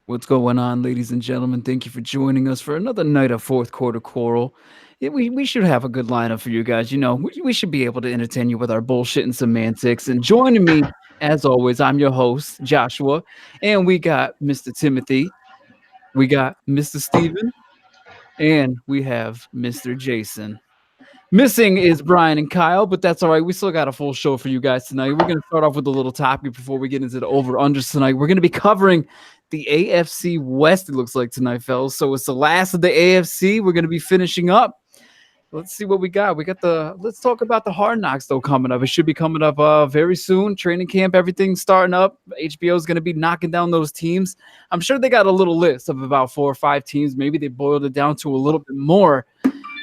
What's going on, ladies and gentlemen? Thank you for joining us for another night of fourth quarter quarrel. Yeah, we should have a good lineup for you guys. We should be able to entertain you with our bullshit and semantics. And joining me, as always, I'm your host, Joshua. And we got Mr. Timothy, we got Mr. Steven, and we have Mr. Jason. Missing is Brian and Kyle, but that's all right. We still got a full show for you guys tonight. We're going to start off with a little topic before we get into the over-unders tonight. We're going to be covering the AFC West, it looks like, tonight, fellas. So it's the last of the AFC. We're going to be finishing up. Let's see what we got. Let's talk about the Hard Knocks, though, coming up. It should be coming up very soon. Training camp, everything's starting up. HBO is going to be knocking down those teams. I'm sure they got a little list of about 4 or 5 teams. Maybe they boiled it down to a little bit more.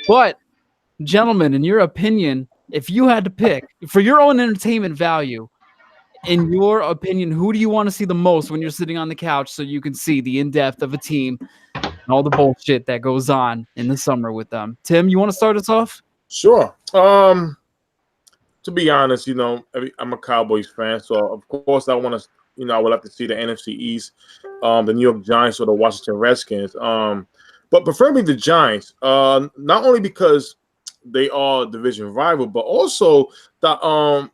But gentlemen, in your opinion, if you had to pick for your own entertainment value, in your opinion, who do you want to see the most when you're sitting on the couch so you can see the in-depth of a team and all the bullshit that goes on in the summer with them? Tim, you want to start us off? Sure. To be honest, I'm a Cowboys fan, so of course I want to, I would like to see the NFC East, the New York Giants or the Washington Redskins. But preferably the Giants, not only because they are division rival, but also the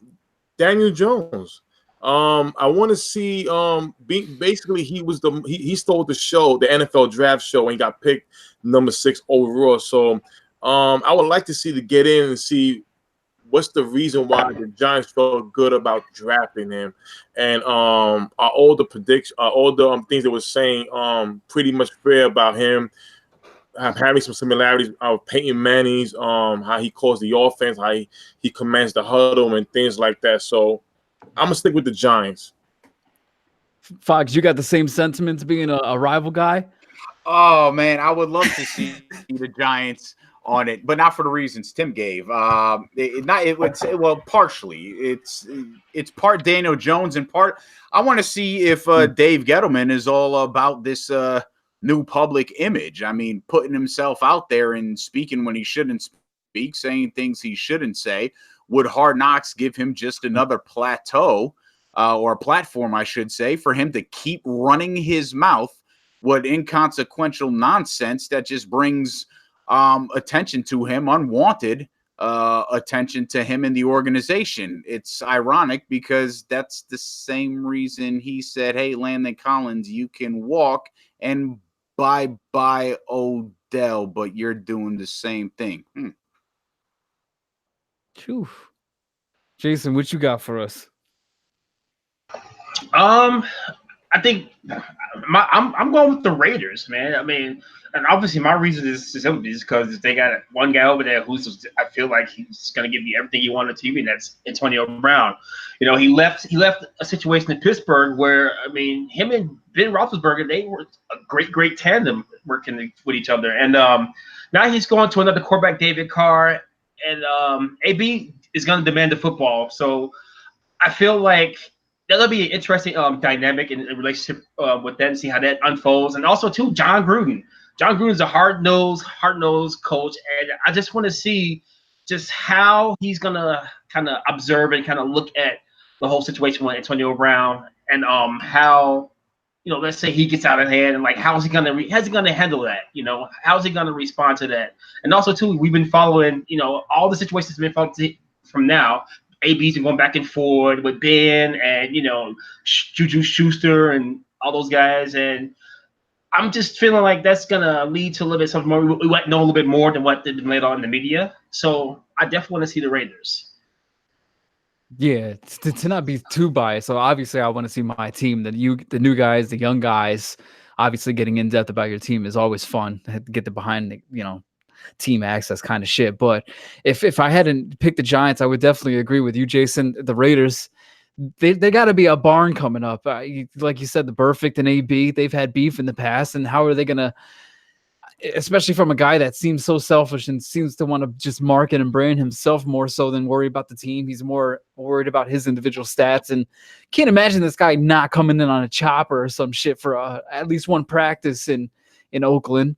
Daniel Jones. I want to see basically he stole the show, the NFL draft show, and he got picked number 6 overall. So I would like to see to get in and see what's the reason why the Giants felt good about drafting him, and are all the predictions, all the things that were saying pretty much fair about him. Having some similarities of Peyton Manning's, how he calls the offense, how he commands the huddle and things like that. So I'm gonna stick with the Giants. Fox, you got the same sentiments being a rival guy? Oh man, I would love to see the Giants on it, but not for the reasons Tim gave. Partially. It's part Daniel Jones and part I want to see if Dave Gettleman is all about this new public image. I mean, putting himself out there and speaking when he shouldn't speak, saying things he shouldn't say. Would Hard Knocks give him just another plateau or platform, I should say, for him to keep running his mouth with inconsequential nonsense that just brings attention to him, unwanted attention to him in the organization? It's ironic because that's the same reason he said, hey, Landon Collins, you can walk, and bye-bye Odell, but you're doing the same thing. Phew. Jason, what you got for us? I think I'm going with the Raiders, man. I mean, and obviously my reason is simply because they got one guy over there who's I feel like he's going to give me everything you want on TV, and that's Antonio Brown. He left a situation in Pittsburgh where, I mean, him and Ben Roethlisberger, they were a great tandem working with each other, and now he's going to another quarterback, David Carr, and AB is going to demand the football. So I feel like that'll be an interesting dynamic in relationship with them, see how that unfolds. And also, too, John Gruden. John Gruden's a hard-nosed coach, and I just want to see just how he's going to kind of observe and kind of look at the whole situation with Antonio Brown, and how, let's say he gets out of hand, and like how's he going to handle that? How's he going to respond to that? And also, too, we've been following, all the situations we've been following from now. AB's been going back and forth with Ben and, Juju Schuster and all those guys. And I'm just feeling like that's going to lead to a little bit something more. We might know a little bit more than what they've been laid on in the media. So I definitely want to see the Raiders. Yeah, to not be too biased. So obviously I want to see my team, the new guys, the young guys. Obviously getting in depth about your team is always fun. Get the behind the, team access kind of shit. But if I hadn't picked the Giants, I would definitely agree with you, Jason. The Raiders, they got to be a barn coming up. Like you said, the Perfect and AB, they've had beef in the past, and how are they gonna, especially from a guy that seems so selfish and seems to want to just market and brand himself more so than worry about the team. He's more worried about his individual stats, and can't imagine this guy not coming in on a chopper or some shit for at least one practice in Oakland.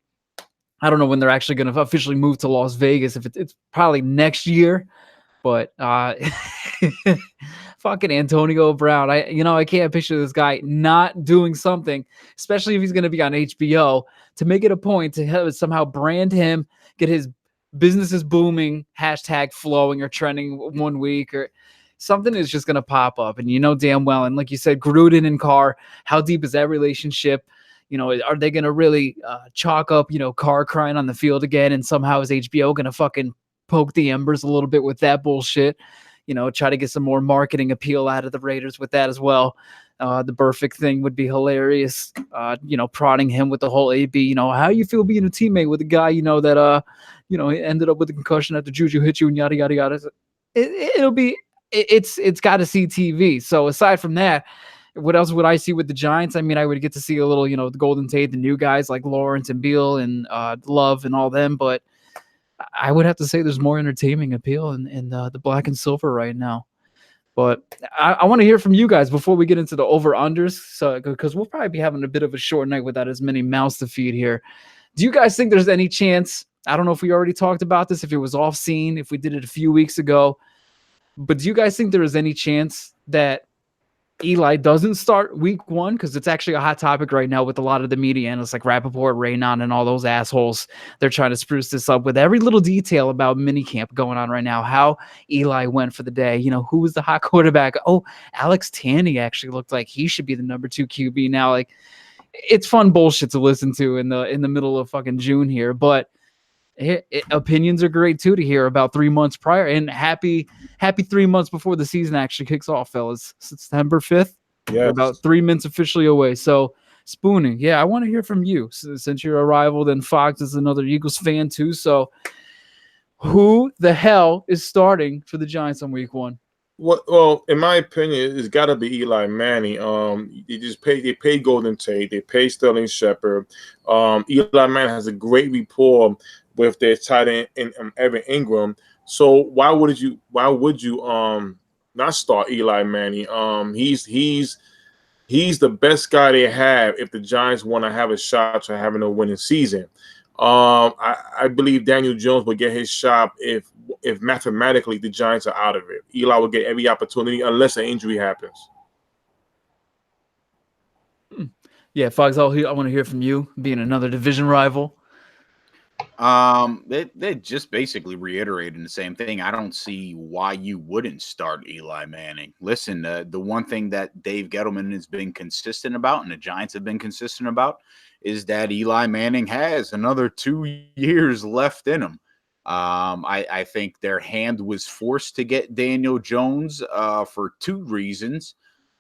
I don't know when they're actually going to officially move to Las Vegas. If it's probably next year, but fucking Antonio Brown. I can't picture this guy not doing something, especially if he's going to be on HBO, to make it a point to somehow brand him, get his businesses booming, hashtag flowing or trending one week, or something is just going to pop up. And you know damn well, and like you said, Gruden and Carr, how deep is that relationship? Are they going to really chalk up, Carr crying on the field again, and somehow is HBO going to fucking poke the embers a little bit with that bullshit? Try to get some more marketing appeal out of the Raiders with that as well. The Burfict thing would be hilarious. Prodding him with the whole AB, how you feel being a teammate with a guy, that, ended up with a concussion after Juju hit you and yada, yada, yada. It's got to see TV. So aside from that, what else would I see with the Giants? I mean, I would get to see a little, the Golden Tate, the new guys like Lawrence and Beal and Love and all them, but I would have to say there's more entertaining appeal in the black and silver right now. But I want to hear from you guys before we get into the over-unders, so because we'll probably be having a bit of a short night without as many mouths to feed here. Do you guys think there's any chance? I don't know if we already talked about this, if it was off scene, if we did it a few weeks ago, but do you guys think there is any chance that Eli doesn't start week 1? Because it's actually a hot topic right now with a lot of the media analysts like Rappaport, Raynon, and all those assholes. They're trying to spruce this up with every little detail about minicamp going on right now, how Eli went for the day, who was the hot quarterback. Oh, Alex Tanny actually looked like he should be the number 2 QB now. Like, it's fun bullshit to listen to in the middle of fucking June here, but opinions are great too to hear about 3 months prior, and happy 3 months before the season actually kicks off, fellas. September 5th. Yes. We're about 3 months officially away. So Spooning, yeah, I want to hear from you since you're a rival. Then Fox is another Eagles fan too. So who the hell is starting for the Giants on week 1? Well, in my opinion, it's got to be Eli Manning. They paid Golden Tate, they paid Sterling Shepard. Eli Manning has a great rapport with their tight end in Evan Ingram. So why would you not start Eli Manning? He's the best guy they have if the Giants want to have a shot to having a winning season. I believe Daniel Jones will get his shot if mathematically the Giants are out of it. Eli will get every opportunity unless an injury happens. Yeah, Fox, I want to hear from you, being another division rival. They just basically reiterating the same thing. I don't see why you wouldn't start Eli Manning. Listen, the one thing that Dave Gettleman has been consistent about, and the Giants have been consistent about, is that Eli Manning has another 2 years left in him. I think their hand was forced to get Daniel Jones for 2 reasons.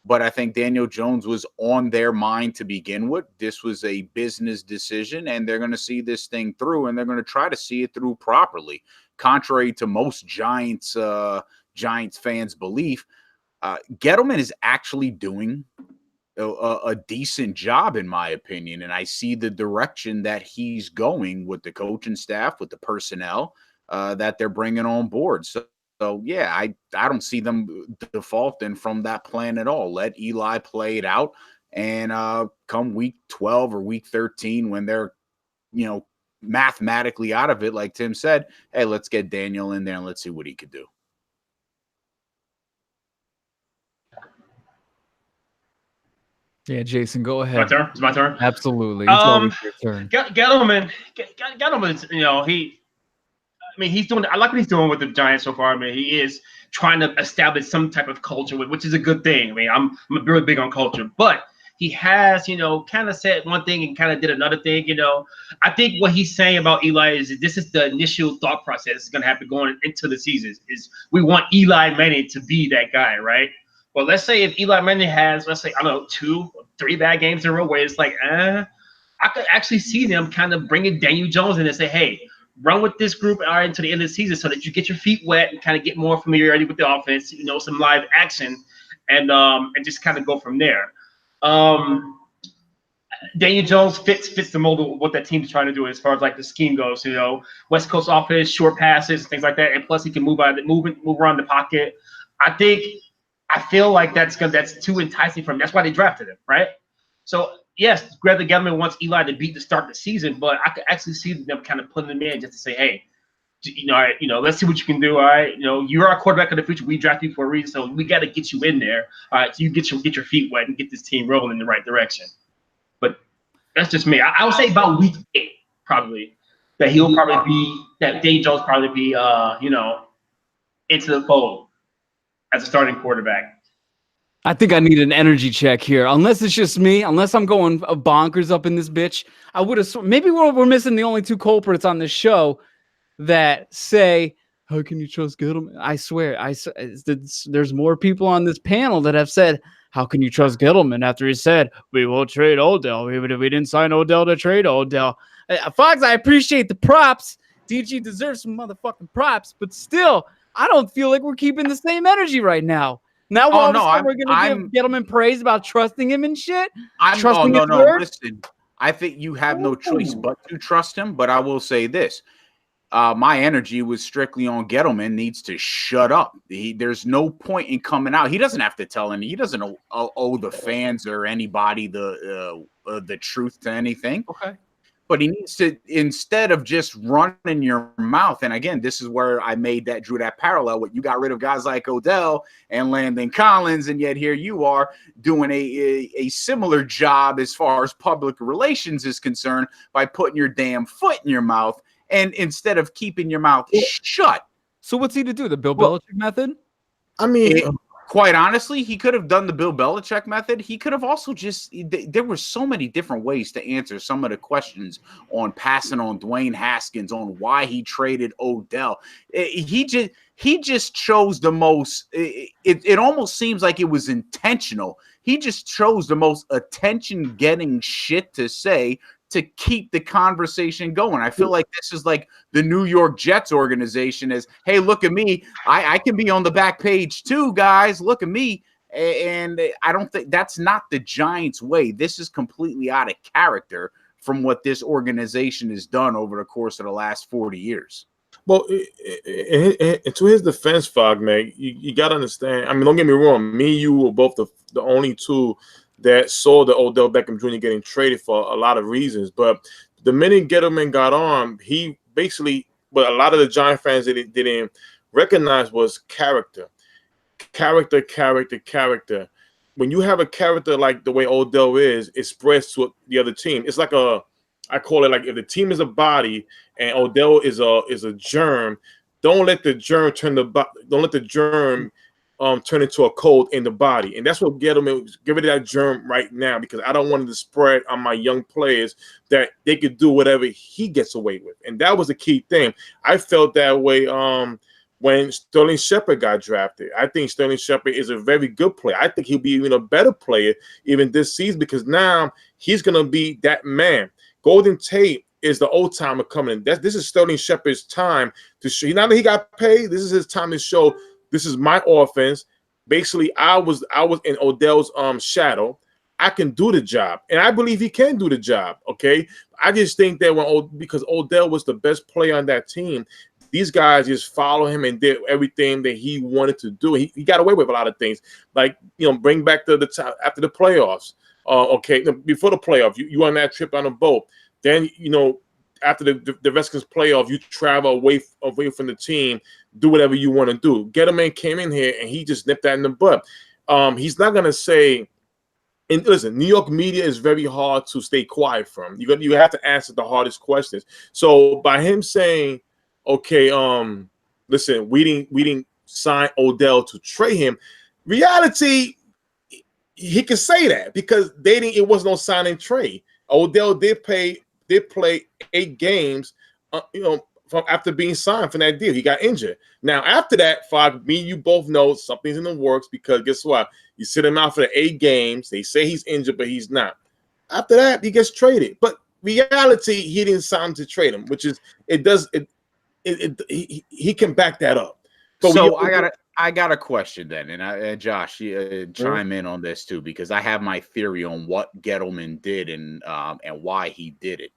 But I think Daniel Jones was on their mind to begin with. This was a business decision, and they're going to see this thing through, and they're going to try to see it through properly. Contrary to most Giants fans' belief, Gettleman is actually doing a decent job, in my opinion, and I see the direction that he's going with the coaching staff, with the personnel that they're bringing on board. So yeah, I don't see them defaulting from that plan at all. Let Eli play it out, and come week 12 or week 13, when they're, mathematically out of it, like Tim said, hey, let's get Daniel in there and let's see what he could do. Yeah, Jason, go ahead. It's my turn. Absolutely. It's always your turn. Gettleman, he's doing. I like what he's doing with the Giants so far. I mean, he is trying to establish some type of culture, which is a good thing. I mean, I'm really big on culture, but he has, kind of said one thing and kind of did another thing. I think what he's saying about Eli is this is the initial thought process that's going to happen going into the season. Is we want Eli Manning to be that guy, right? Well, let's say if Eli Manning has, let's say, I don't know, 2 or 3 bad games in a row where it's like, I could actually see them kind of bringing Daniel Jones in and say, hey, run with this group into the end of the season so that you get your feet wet and kind of get more familiarity with the offense, some live action, and just kind of go from there. Daniel Jones fits the mold of what that team's trying to do as far as like the scheme goes. West Coast offense, short passes, things like that, and plus he can move around the pocket. I feel like that's too enticing for him. That's why they drafted him, right? So yes, Greg Gettleman wants Eli to beat to start the season, but I could actually see them kind of putting him in just to say, hey, let's see what you can do. All right, you're our quarterback of the future. We drafted you for a reason, so we got to get you in there. All right, so you get your feet wet and get this team rolling in the right direction. But that's just me. I would say about week 8 probably that Dave Jones probably be into the fold as a starting quarterback. I think I need an energy check here. Unless it's just me, unless I'm going bonkers up in this bitch, I would have. Maybe we're missing the only 2 culprits on this show that say, "How can you trust Gettleman?" I swear, there's more people on this panel that have said, "How can you trust Gettleman?" After he said, "We won't trade Odell. We didn't sign Odell to trade Odell." Fox, I appreciate the props. DG deserves some motherfucking props, but still, I don't feel like we're keeping the same energy right now. Now all of a sudden we're gonna give Gettleman praise about trusting him and shit. Trusting his word. Listen, I think you have no choice but to trust him. But I will say this: my energy was strictly on Gettleman needs to shut up. There's no point in coming out. He doesn't have to tell any. He doesn't owe the fans or anybody the truth to anything. Okay. But he needs to, instead of just running your mouth, and again, this is where I drew that parallel with you got rid of guys like Odell and Landon Collins, and yet here you are doing a similar job as far as public relations is concerned by putting your damn foot in your mouth, and instead of keeping your mouth shut. So what's he to do? The Bill Belichick method? I mean, quite honestly, he could have done the Bill Belichick method. He could have also there were so many different ways to answer some of the questions on passing on Dwayne Haskins, on why he traded Odell. He just chose the most, it almost seems like it was intentional. He just chose the most attention-getting shit to say to keep the conversation going. I feel like this is like the New York Jets organization is, hey, look at me. I can be on the back page too, guys. Look at me. And I don't think that's not the Giants' way. This is completely out of character from what this organization has done over the course of the last 40 years. Well, to his defense, Fog, man, you got to understand. I mean, don't get me wrong. Me and you were both the only two that saw the Odell Beckham Jr. getting traded for a lot of reasons. But the minute Gettleman got on, he basically, what a lot of the Giant fans didn't recognize was character. Character. When you have a character like the way Odell is, it spreads to the other team. It's like I call it like if the team is a body and Odell is a germ, don't let the germ turn into a cold in the body. And that's what Gettleman was. Give it that germ right now, because I don't want it to spread on my young players that they could do whatever he gets away with. And that was the key thing. I felt that way when Sterling Shepard got drafted. I think Sterling Shepard is a very good player. I think he'll be even a better player even this season, because now he's going to be that man. Golden Tate is the old timer coming in. This is Sterling Shepard's time to show. Now that he got paid, this is his time to show, this is my offense. Basically, I was in Odell's shadow. I can do the job, and I believe he can do the job. Okay, I just think that because Odell was the best player on that team, these guys just follow him and did everything that he wanted to do. He got away with a lot of things, like bring back the time after the playoffs. Okay, before the playoff, you on that trip on a boat. Then after the Redskins playoff, you travel away from the team, do whatever you want to do. Gettleman came in here and he just nipped that in the butt. He's not gonna say. And listen, New York media is very hard to stay quiet from. You have to answer the hardest questions. So by him saying, "Okay, listen, we didn't sign Odell to trade him," reality, he can say that because it was no sign and trade. Odell did play 8 games, from after being signed for that deal. He got injured. Now after that, Fog, me and you both know something's in the works, because guess what? You sit him out for the 8 games. They say he's injured, but he's not. After that, he gets traded. But reality, he didn't sign to trade him, which is he can back that up. But so I got a question then, and Josh, chime in on this too, because I have my theory on what Gettleman did and why he did it.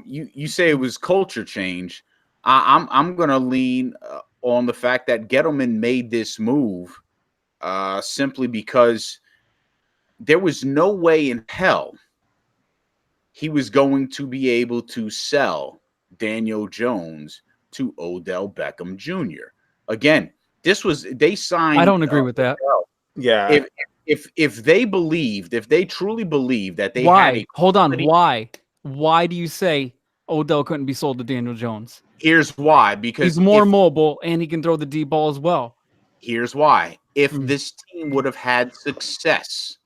You say it was culture change. I'm gonna lean on the fact that Gettleman made this move simply because there was no way in hell he was going to be able to sell Daniel Jones to Odell Beckham Jr. Again, they signed. I don't agree with that. Yeah. If they truly believe that they had Why? a Hold on. quality- Why? Why do you say Odell couldn't be sold to Daniel Jones? Here's why. Because He's more mobile and he can throw the deep ball as well. here's why. If Mm. this team would have had success,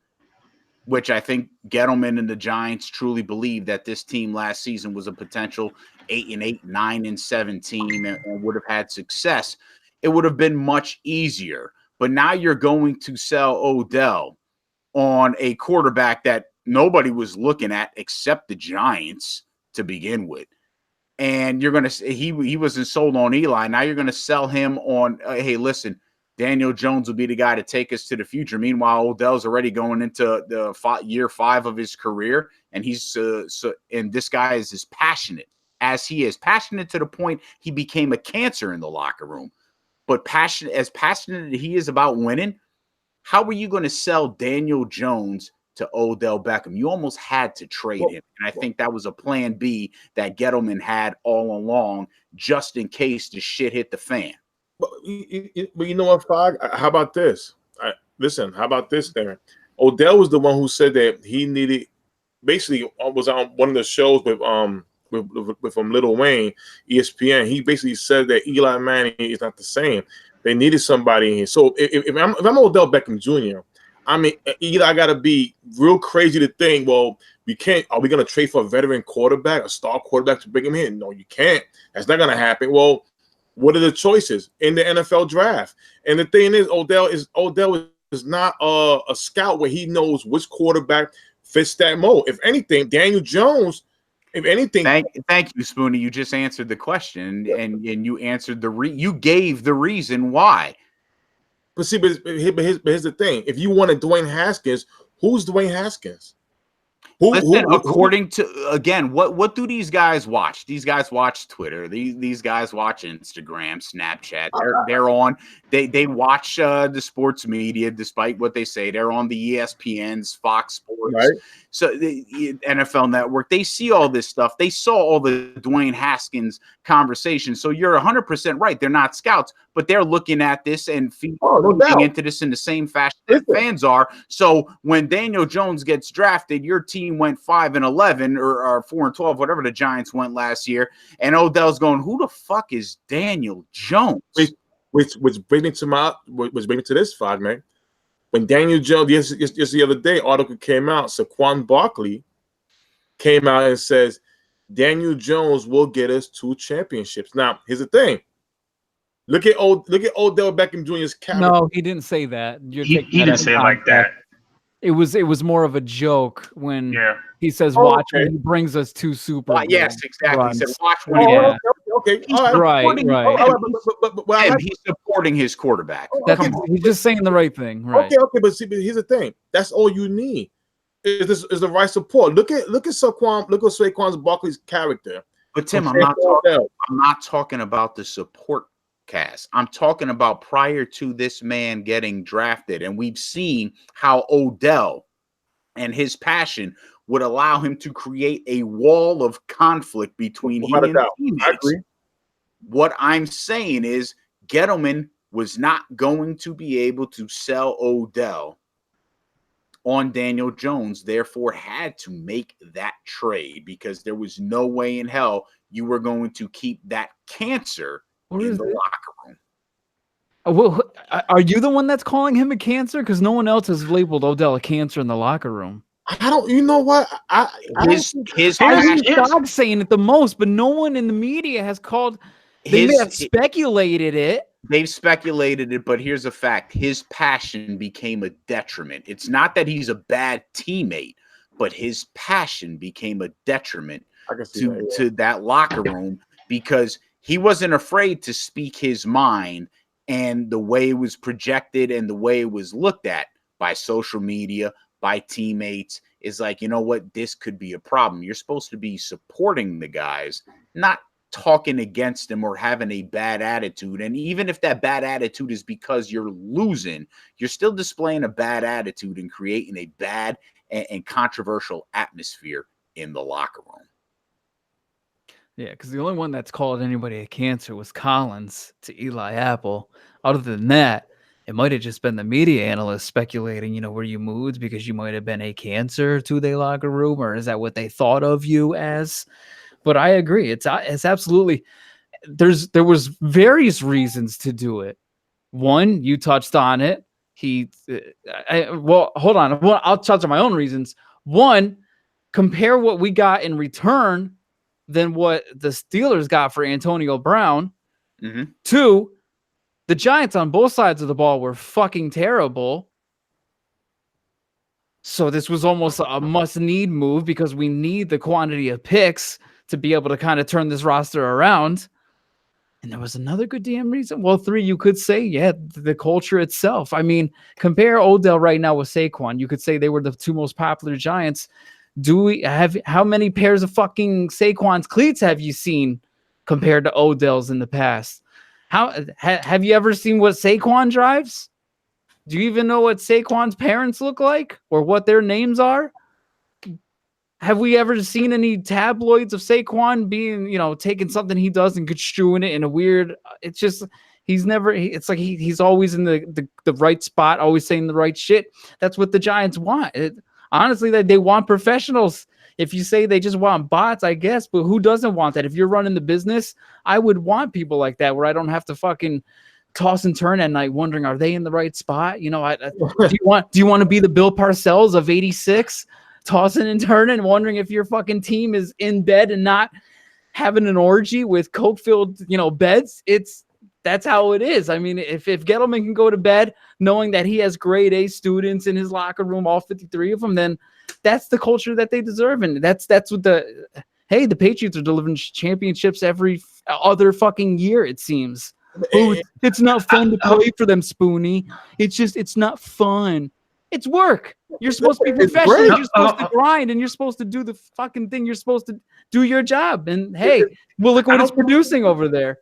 which I think Gettleman and the Giants truly believe that this team last season was a potential 8-8, 9-7 team and would have had success, it would have been much easier. But now you're going to sell Odell on a quarterback that nobody was looking at except the Giants to begin with. And you're going to he wasn't sold on Eli. Now you're going to sell him on, hey, listen, Daniel Jones will be the guy to take us to the future. Meanwhile, Odell's already going into the year 5 of his career, and and this guy is as passionate as he is. Passionate to the point he became a cancer in the locker room. But passionate as he is about winning, how are you going to sell Daniel Jones to Odell Beckham? You almost had to trade him. And I think that was a plan B that Gettleman had all along, just in case the shit hit the fan. But you know what, Fog? How about this? Listen, how about this there? Odell was the one who said that he needed, basically was on one of the shows with Lil Wayne, ESPN. He basically said that Eli Manning is not the same. They needed somebody in here. So if I'm Odell Beckham Jr., I mean, Eli got to be real crazy to think, well, we can't. Are we going to trade for a veteran quarterback, a star quarterback to bring him in? No, you can't. That's not going to happen. Well, what are the choices in the NFL draft? And the thing is, Odell is not a scout where he knows which quarterback fits that mold. If anything, Daniel Jones, if anything. Thank you, Spoonie. You just answered the question, and you answered you gave the reason why. But see, but here's the thing. If you wanted Dwayne Haskins, who's Dwayne Haskins? According to, again, what do these guys watch? These guys watch Twitter. These guys watch Instagram, Snapchat. They're on. They watch the sports media, despite what they say. They're on the ESPNs, Fox Sports, right? So the NFL Network. They see all this stuff. They saw all the Dwayne Haskins conversation. So you're 100% right. They're not scouts, but they're looking at this and feeding into this in the same fashion that fans are. So when Daniel Jones gets drafted, your team went 5-11 or 4-12, whatever the Giants went last year, and Odell's going, who the fuck is Daniel Jones? Which brings me to this, Fog, man. When Daniel Jones, just the other day, article came out, Saquon Barkley came out and says Daniel Jones will get us 2 championships. Now, here's the thing. Look at Odell Beckham Jr.'s character. No, he didn't say that. He didn't say it like that. It was more of a joke when he says, "Watch when he brings us 2 Super Bowls." Yes, exactly. runs. He said, "Watch when he." Okay. He's he's supporting his quarterback. He's just saying the right thing, right? Okay, but here's the thing. That's all you need. Is the right support. Look at Saquon. Look at Saquon Barkley's character. But Tim, I'm not talking about the support cast. I'm talking about prior to this man getting drafted, and we've seen how Odell and his passion would allow him to create a wall of conflict between him and teammates. I agree. What I'm saying is Gettleman was not going to be able to sell Odell on Daniel Jones, therefore had to make that trade because there was no way in hell you were going to keep that cancer in the locker room. Well, are you the one that's calling him a cancer? Because no one else has labeled Odell a cancer in the locker room. I don't. You know what? His dog saying it the most, but no one in the media has called. They may have speculated it. They've speculated it, but here's a fact: his passion became a detriment. It's not that he's a bad teammate, but his passion became a detriment to that locker room because he wasn't afraid to speak his mind. And the way it was projected and the way it was looked at by social media, by teammates, is like, you know what? This could be a problem. You're supposed to be supporting the guys, not talking against them or having a bad attitude. And even if that bad attitude is because you're losing, you're still displaying a bad attitude and creating a bad and controversial atmosphere in the locker room. Yeah, because the only one that's called anybody a cancer was Collins to Eli Apple. Other than that, it might have just been the media analysts speculating, were you moved because you might have been a cancer to the locker room, or is that what they thought of you as? But I agree. It's absolutely there was various reasons to do it. One, you touched on it. Well, hold on. Well, I'll touch on my own reasons. One, compare what we got in return than what the Steelers got for Antonio Brown. Mm-hmm. Two, the Giants on both sides of the ball were fucking terrible. So this was almost a must-need move because we need the quantity of picks to be able to kind of turn this roster around. And there was another good damn reason. Well, three, you could say, yeah, the culture itself. I mean, compare Odell right now with Saquon. You could say they were the two most popular Giants. How many pairs of fucking Saquon's cleats have you seen compared to Odell's in the past? Have you ever seen what Saquon drives? Do you even know what Saquon's parents look like or what their names are? Have we ever seen any tabloids of Saquon being, taking something he does and construing it in a weird? It's just it's like he's always in the right spot, always saying the right shit. That's what the Giants want. Honestly, they want professionals. If you say they just want bots, I guess, but who doesn't want that? If you're running the business, I would want people like that where I don't have to fucking toss and turn at night wondering, are they in the right spot? Do you want to be the Bill Parcells of '86? Tossing and turning, wondering if your fucking team is in bed and not having an orgy with coke-filled, beds. That's how it is. I mean, if Gettleman can go to bed knowing that he has grade A students in his locker room, all 53 of them, then that's the culture that they deserve. And that's what the Patriots are delivering championships every other fucking year, it seems. It's not fun to play for them, Spoonie. It's not fun. It's work. You're supposed to be professional. You're supposed to grind, and you're supposed to do the fucking thing. You're supposed to do your job. And hey, well, look what it's producing over there.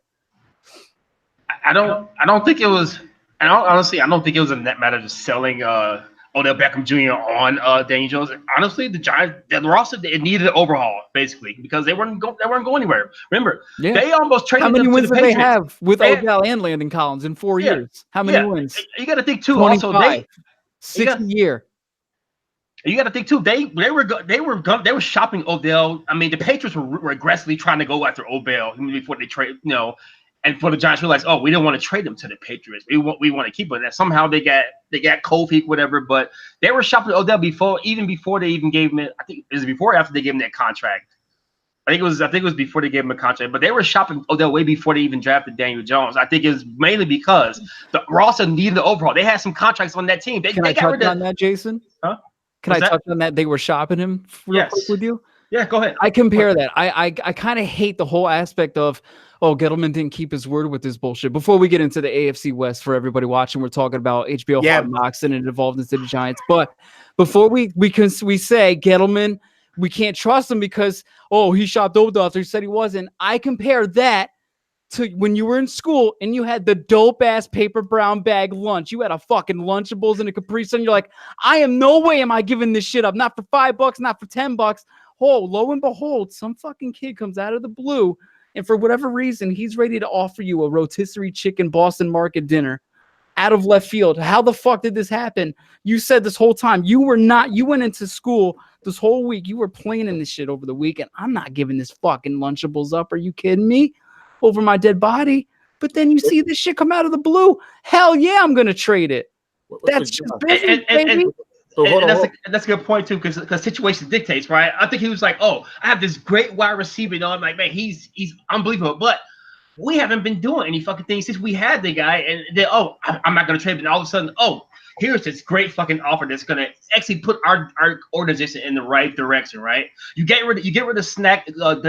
I don't think it was. And honestly, I don't think it was a net matter of selling Odell Beckham Jr. on Daniel Jones. Honestly, the Giants, the roster, it needed an overhaul basically because they weren't going anywhere. Remember, they almost traded. How many them wins to the did they Patriots. have with Odell and Landon Collins in 4 years? How many wins? You got to think too. 25, also, 60 year. You got to think too. They were shopping Odell. I mean, the Patriots were aggressively trying to go after Odell before they trade. And for the Giants realized, we don't want to trade him to the Patriots. We want to keep him. And somehow they got Kofi, whatever. But they were shopping Odell before they even gave him. I think it was before or after they gave him that contract. I think it was before they gave him a contract. But they were shopping Odell way before they even drafted Daniel Jones. I think it was mainly because the roster needed the overhaul. They had some contracts on that team. Can I touch on that, Jason? Huh? Can I touch on that? They were shopping him real quick with you? Yeah, go ahead. I compare that. I kind of hate the whole aspect of, Gettleman didn't keep his word with this bullshit. Before we get into the AFC West, for everybody watching, we're talking about HBO Hard Knocks and it evolved into the Giants. But before we say Gettleman, we can't trust him because, he shopped Odell after he said he wasn't. I compare that to when you were in school and you had the dope-ass paper brown bag lunch. You had a fucking Lunchables and a Capri Sun. You're like, no way am I giving this shit up. Not for $5, not for $10. Lo and behold, some fucking kid comes out of the blue, and for whatever reason, he's ready to offer you a rotisserie chicken Boston Market dinner out of left field. How the fuck did this happen? You said this whole time you went into school this whole week. You were planning this shit over the weekend. I'm not giving this fucking Lunchables up. Are you kidding me? Over my dead body. But then you see this shit come out of the blue. Hell yeah, I'm gonna trade it. That's just business, baby. That's a good point too, because situation dictates, right? I think he was like, I have this great wide receiver. I'm like, man, he's unbelievable. But we haven't been doing any fucking things since we had the guy, and then I'm not gonna trade him. And all of a sudden, here's this great fucking offer that's gonna actually put our organization in the right direction, right? You get rid of Snack,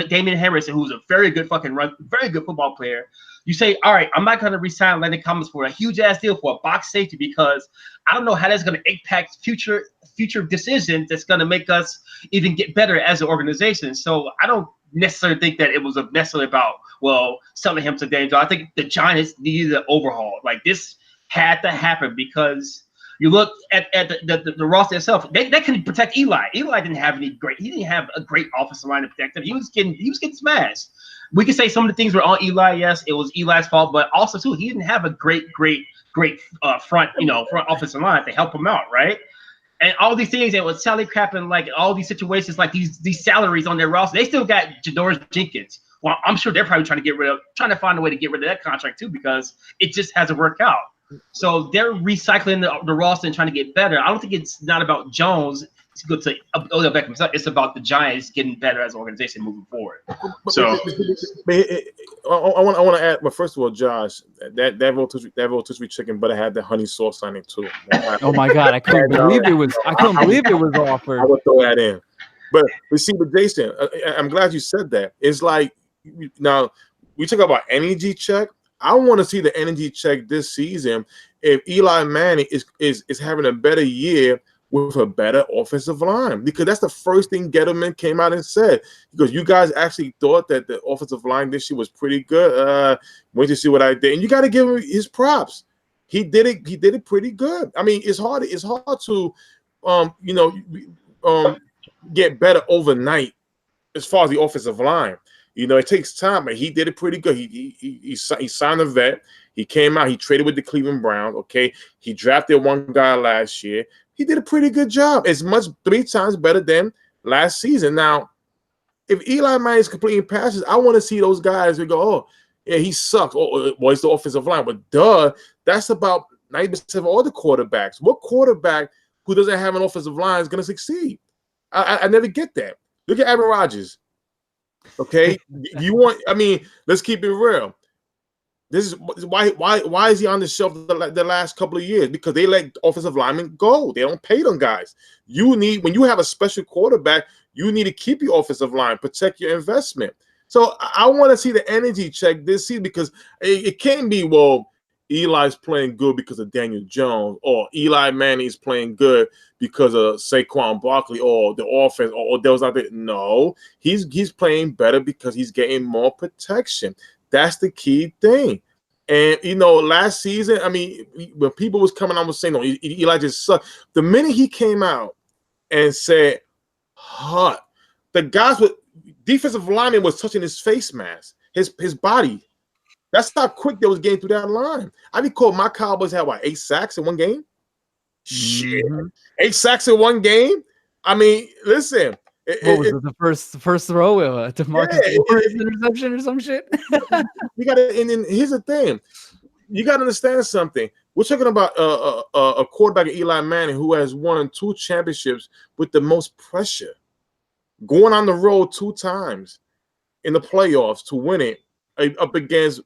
Damian Harris, who's a very good football player. You say, all right, I'm not gonna resign Landon Collins for a huge ass deal for a box safety because I don't know how that's gonna impact future decisions that's gonna make us even get better as an organization. So I don't necessarily think that it was necessarily about selling him to Daniel Jones. I think the Giants needed an overhaul. Like this had to happen because you look at the roster itself. They couldn't protect Eli. Eli didn't have a great offensive line to protect him. He was getting smashed. we can say some of the things were on Eli. Yes, it was Eli's fault, but also too, he didn't have a great front offensive line to help him out, right? And all these things that was salary cap and like all these situations, like these salaries on their roster, they still got Janoris Jenkins. Well, I'm sure they're probably trying to find a way to get rid of that contract too, because it just hasn't worked out. So they're recycling the roster and trying to get better. I don't think it's not about Jones to go to Odell Beckham himself. It's about the Giants getting better as an organization moving forward. So I want to add, but first of all, Josh, that rotisserie chicken better have the honey sauce on it too. Oh my God, I couldn't believe it was offered. I would throw that in. But Jason, I'm glad you said that. It's like, now we talk about energy check. I want to see the energy check this season if Eli Manning is having a better year with a better offensive line, because that's the first thing Gettleman came out and said, because you guys actually thought that the offensive line this year was pretty good. Wait to see what I did, and you got to give him his props. He did it pretty good. I mean, it's hard to get better overnight as far as the offensive line. It takes time, but he did it pretty good. He signed a vet. He came out. He traded with the Cleveland Browns. Okay, he drafted one guy last year. He did a pretty good job. It's 3 times better than last season. Now, if Eli Manning is completing passes, I want to see those guys who go, oh, yeah, he sucks. Oh, well, it's the offensive line. But that's about 90% of all the quarterbacks. What quarterback who doesn't have an offensive line is going to succeed? I never get that. Look at Aaron Rodgers. Okay, let's keep it real. This is why is he on the shelf the last couple of years? Because they let offensive linemen go. They don't pay them guys. When you have a special quarterback, you need to keep your offensive line, protect your investment. So I want to see the energy check this season, because it can't be, well, Eli's playing good because of Daniel Jones, or Eli Manning is playing good because of Saquon Barkley, or the offense, or Odell's not there. No, he's playing better because he's getting more protection. That's the key thing. And last season, when people was coming out was saying, no, Eli just sucked. The minute he came out and said, "Hot," the guys with defensive lineman was touching his face mask, his body. That's how quick they was getting through that line. I recall my Cowboys had 8 sacks in one game. Shit, 8 sacks in one game. Listen. What was it? The first throw to Marcus interception or some shit. You got to, and then here's the thing. You got to understand something. We're talking about a quarterback, Eli Manning, who has won 2 championships with the most pressure, going on the road 2 times in the playoffs to win it, up against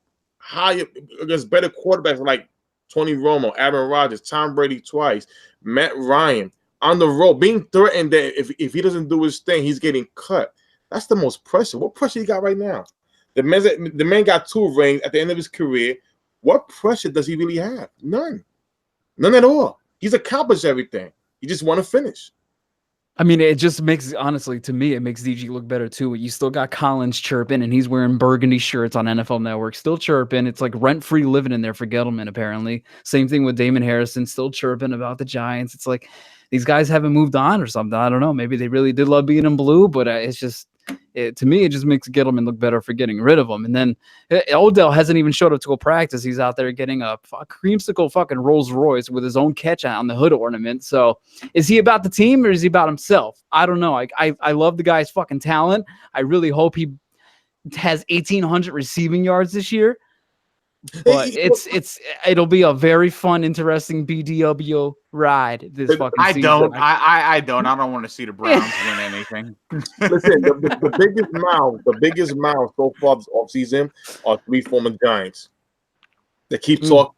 better quarterbacks like Tony Romo, Aaron Rodgers, Tom Brady twice, Matt Ryan, on the road, being threatened that if he doesn't do his thing, he's getting cut. That's the most pressure. What pressure he got right now? The man got 2 rings at the end of his career. What pressure does he really have? None at all. He's accomplished everything. He just want to finish. It just makes, honestly, to me, it makes DG look better too. You still got Collins chirping, and he's wearing burgundy shirts on NFL Network, still chirping. It's like rent-free living in there for Gettleman, apparently. Same thing with Damon Harrison, still chirping about the Giants. It's like these guys haven't moved on or something. I don't know. Maybe they really did love being in blue, but it's just, to me, it just makes Gettleman look better for getting rid of him. And then Odell hasn't even showed up to a practice. He's out there getting a creamsicle fucking Rolls Royce with his own catch on the hood ornament. So is he about the team or is he about himself? I don't know. I love the guy's fucking talent. I really hope he has 1,800 receiving yards this year. But it'll be a very fun, interesting BDW ride this fucking season. I don't want to see the Browns win anything. Listen, the biggest mouth so far this offseason are 3 former Giants. They keep talking.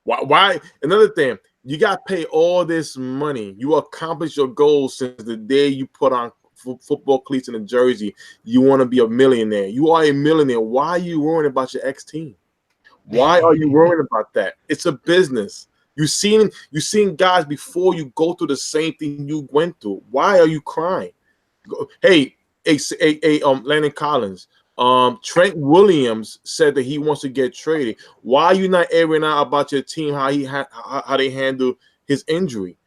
Why? Another thing, you got to pay all this money. You accomplish your goals since the day you put on football cleats and a jersey. You want to be a millionaire. You are a millionaire. Why are you worrying about your ex-team? Why are you worrying about that? It's a business. You've seen guys before you go through the same thing you went through. Why are you crying? Hey, Landon Collins. Trent Williams said that he wants to get traded. Why are you not airing out about your team, how they handle his injury?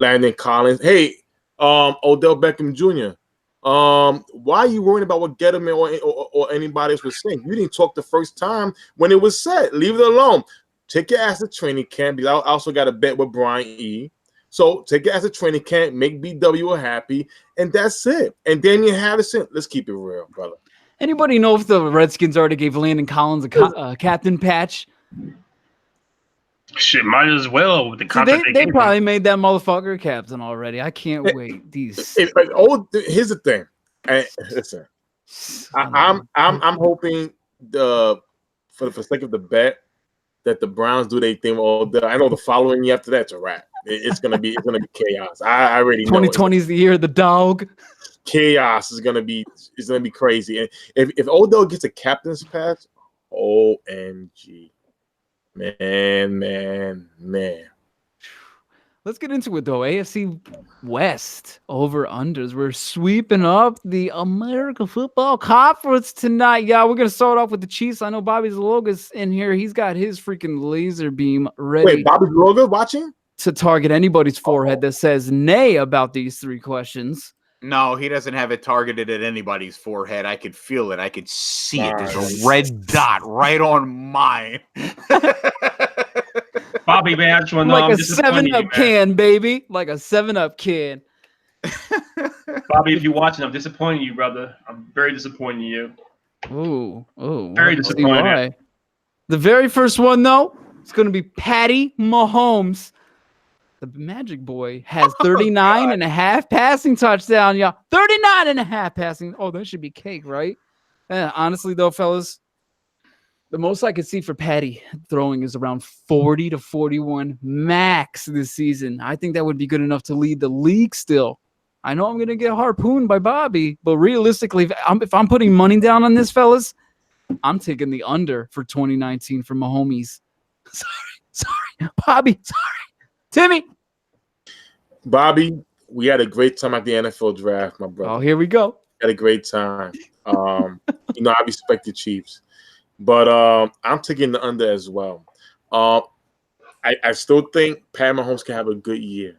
Landon Collins. Hey, Odell Beckham Jr. Why are you worrying about what Gettleman or anybody else was saying? You didn't talk the first time when it was said. Leave it alone. Take your ass to training camp. I also got a bet with Brian E. So take your ass to training camp, make BW happy, and that's it. And Damian Harrison, let's keep it real, brother. Anybody know if the Redskins already gave Landon Collins a captain patch? Shit, might as well with the See, contract they gave probably him. made that motherfucker captain already. I can't wait. These. Here's the thing. Listen, I'm hoping for the sake of the bet that the Browns do their thing. I know the following year after that's a wrap. It's gonna be chaos. I already know. 2020 is the year of the dog. Chaos is gonna be crazy. And if Odell gets a captain's pass, OMG. Man. Let's get into it though. AFC West over unders. We're sweeping up the American Football Conference tonight. Yeah, we're gonna start off with the Chiefs. I know Bobby Zaloga's in here. He's got his freaking laser beam ready. Wait, Bobby Zaloga watching? To target anybody's forehead that says nay about these three questions. No, he doesn't have it targeted at anybody's forehead. I could feel it. I could see it. There's a red dot right on mine. Bobby, man, I just want to know. Like I'm a disappointed 7-Up can, baby. Like a 7-Up can. Bobby, if you're watching, I'm disappointing you, brother. I'm very disappointed in you. Ooh. Very disappointed. The very first one, though, it's going to be Patty Mahomes. The Magic Boy has 39 and a half passing touchdown, y'all. 39 and a half passing. Oh, that should be cake, right? Honestly, though, fellas, the most I could see for Patty throwing is around 40 to 41 max this season. I think that would be good enough to lead the league still. I know I'm going to get harpooned by Bobby, but realistically, if I'm putting money down on this, fellas, I'm taking the under for 2019 for Mahomes. Sorry. Bobby, sorry. Timmy. Bobby, we had a great time at the NFL draft, my brother. Oh, here we go. Had a great time. I respect the Chiefs. But I'm taking the under as well. I still think Pat Mahomes can have a good year.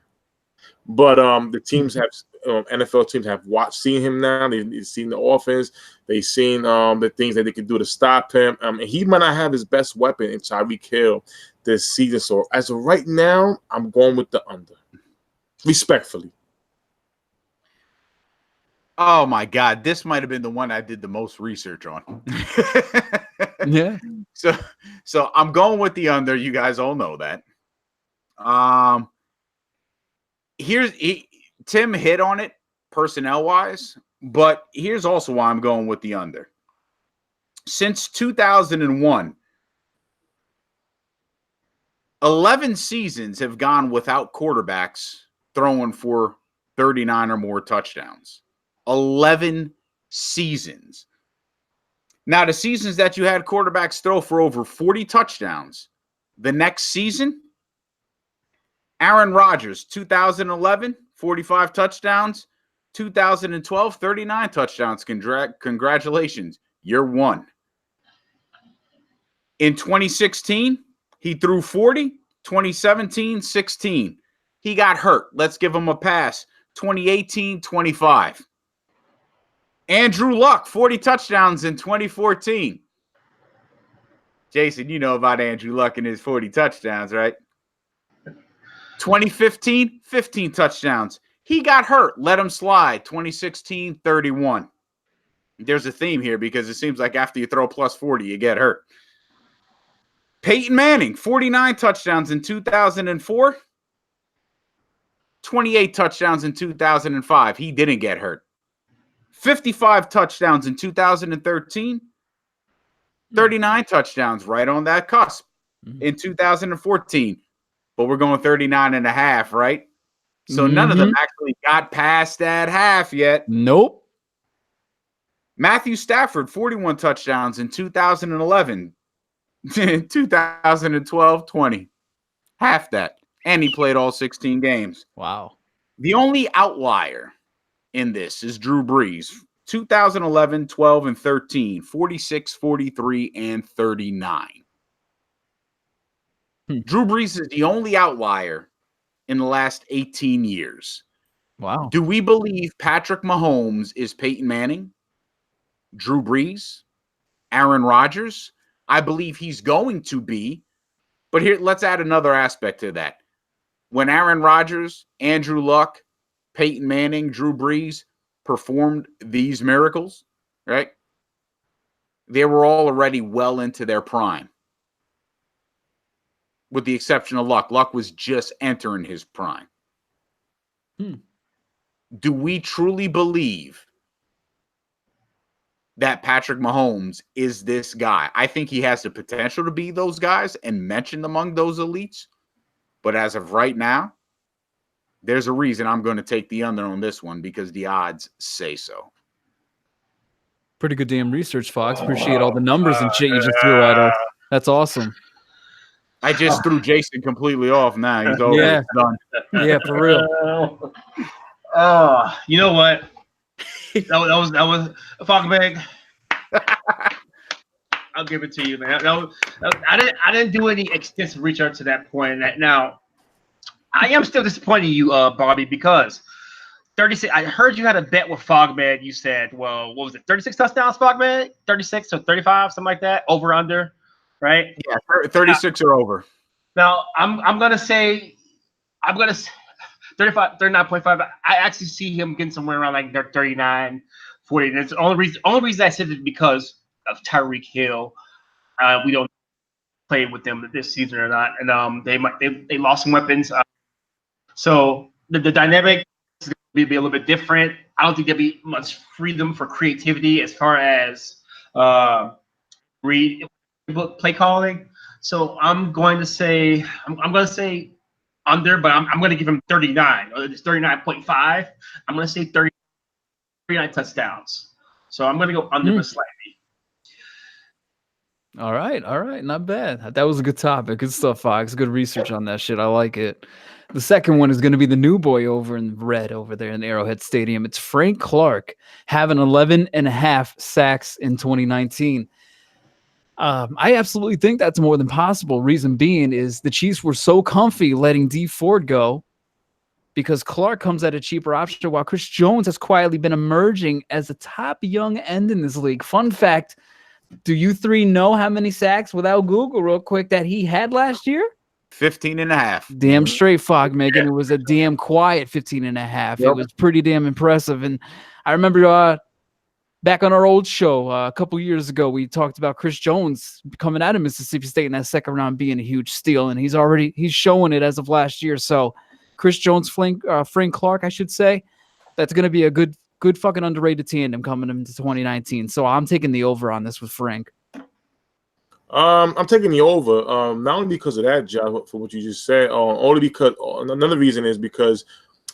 But the teams have NFL teams have seen him now. They've seen the offense. They've seen the things that they can do to stop him. And he might not have his best weapon in Tyreek Hill this season. So as of right now, I'm going with the under. Respectfully. Oh my God, this might have been the one I did the most research on. Yeah. So I'm going with the under. You guys all know that. Tim hit on it personnel wise, but here's also why I'm going with the under. Since 2001, 11 seasons have gone without quarterbacks throwing for 39 or more touchdowns. 11 seasons. Now, the seasons that you had quarterbacks throw for over 40 touchdowns, the next season, Aaron Rodgers, 2011, 45 touchdowns. 2012, 39 touchdowns. Congratulations. You're one. In 2016, he threw 40. 2017, 16. He got hurt. Let's give him a pass. 2018, 25. Andrew Luck, 40 touchdowns in 2014. Jason, you know about Andrew Luck and his 40 touchdowns, right? 2015, 15 touchdowns. He got hurt. Let him slide. 2016, 31. There's a theme here because it seems like after you throw plus 40, you get hurt. Peyton Manning, 49 touchdowns in 2004. 28 touchdowns in 2005. He didn't get hurt. 55 touchdowns in 2013. 39 touchdowns, right on that cusp in 2014. But we're going 39 and a half, right? So none of them actually got past that half yet. Nope. Matthew Stafford, 41 touchdowns in 2011. 2012, 20. Half that. And he played all 16 games. Wow. The only outlier in this is Drew Brees. 2011, 12, and 13. 46, 43, and 39. Drew Brees is the only outlier in the last 18 years. Wow. Do we believe Patrick Mahomes is Peyton Manning, Drew Brees, Aaron Rodgers? I believe he's going to be. But here, let's add another aspect to that. When Aaron Rodgers, Andrew Luck, Peyton Manning, Drew Brees performed these miracles, right? They were all already well into their prime. With the exception of Luck. Luck was just entering his prime. Do we truly believe that Patrick Mahomes is this guy? I think he has the potential to be those guys and mentioned among those elites. But as of right now, there's a reason I'm going to take the under on this one because the odds say so. Pretty good damn research, Fox. Appreciate all the numbers and shit you just threw at us. That's awesome. I just threw Jason completely off now. He's over. Yeah. It's done. Yeah, for real. You know what? That was a fuck bag. I'll give it to you, man. I didn't do any extensive research to that point. Now, I am still disappointed in you, Bobby, because 36. I heard you had a bet with Fogman. You said, well, what was it? 36 touchdowns, Fogman? 36 or 35, something like that. Over under, right? Yeah, 36 or over. Now I'm gonna say 35, 39.5. I actually see him getting somewhere around like 39, 40. And it's the only reason I said it because of Tyreek Hill. We don't play with them this season or not, and they lost some weapons. So the dynamic is going to be a little bit different. I don't think there'll be much freedom for creativity as far as play calling. So I'm going to say under, but I'm going to give him 39. It's 39.5. I'm going to say 39 touchdowns. So I'm going to go under but slightly. All right. Not bad. That was a good topic. Good stuff, Fox. Good research on that shit. I like it. The second one is going to be the new boy over in red over there in Arrowhead Stadium. It's Frank Clark having 11.5 sacks in 2019. I absolutely think that's more than possible. Reason being is the Chiefs were so comfy letting D Ford go because Clark comes at a cheaper option while Chris Jones has quietly been emerging as a top young end in this league. Fun fact, do you three know how many sacks without Google real quick that he had last year? 15.5. Damn straight, Fog Megan. It was a damn quiet 15.5. Yep. It was pretty damn impressive. And I remember back on our old show a couple years ago, we talked about Chris Jones coming out of Mississippi State in that second round being a huge steal, and he's showing it as of last year. So Chris Jones, Frank Clark, I should say, that's going to be a good fucking underrated tandem coming into 2019. So I'm taking the over on this with Frank. I'm taking the over, not only because of that, Josh, for what you just said, only because another reason is because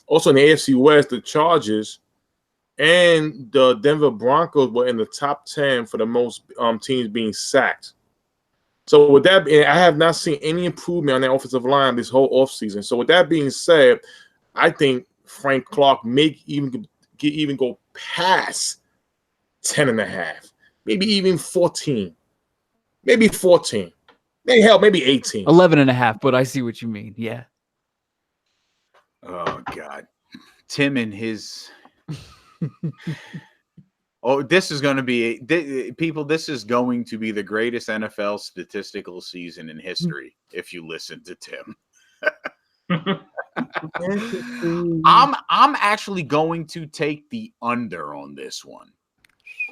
also in the AFC West, the Chargers and the Denver Broncos were in the top 10 for the most teams being sacked. So with that, I have not seen any improvement on that offensive line this whole offseason. So with that being said, I think Frank Clark may even go past 10.5, maybe even 14. Maybe 14. Maybe 18. 11.5, but I see what you mean. Yeah. Oh, God. Tim and his... this is going to be... this is going to be the greatest NFL statistical season in history if you listen to Tim. I'm actually going to take the under on this one.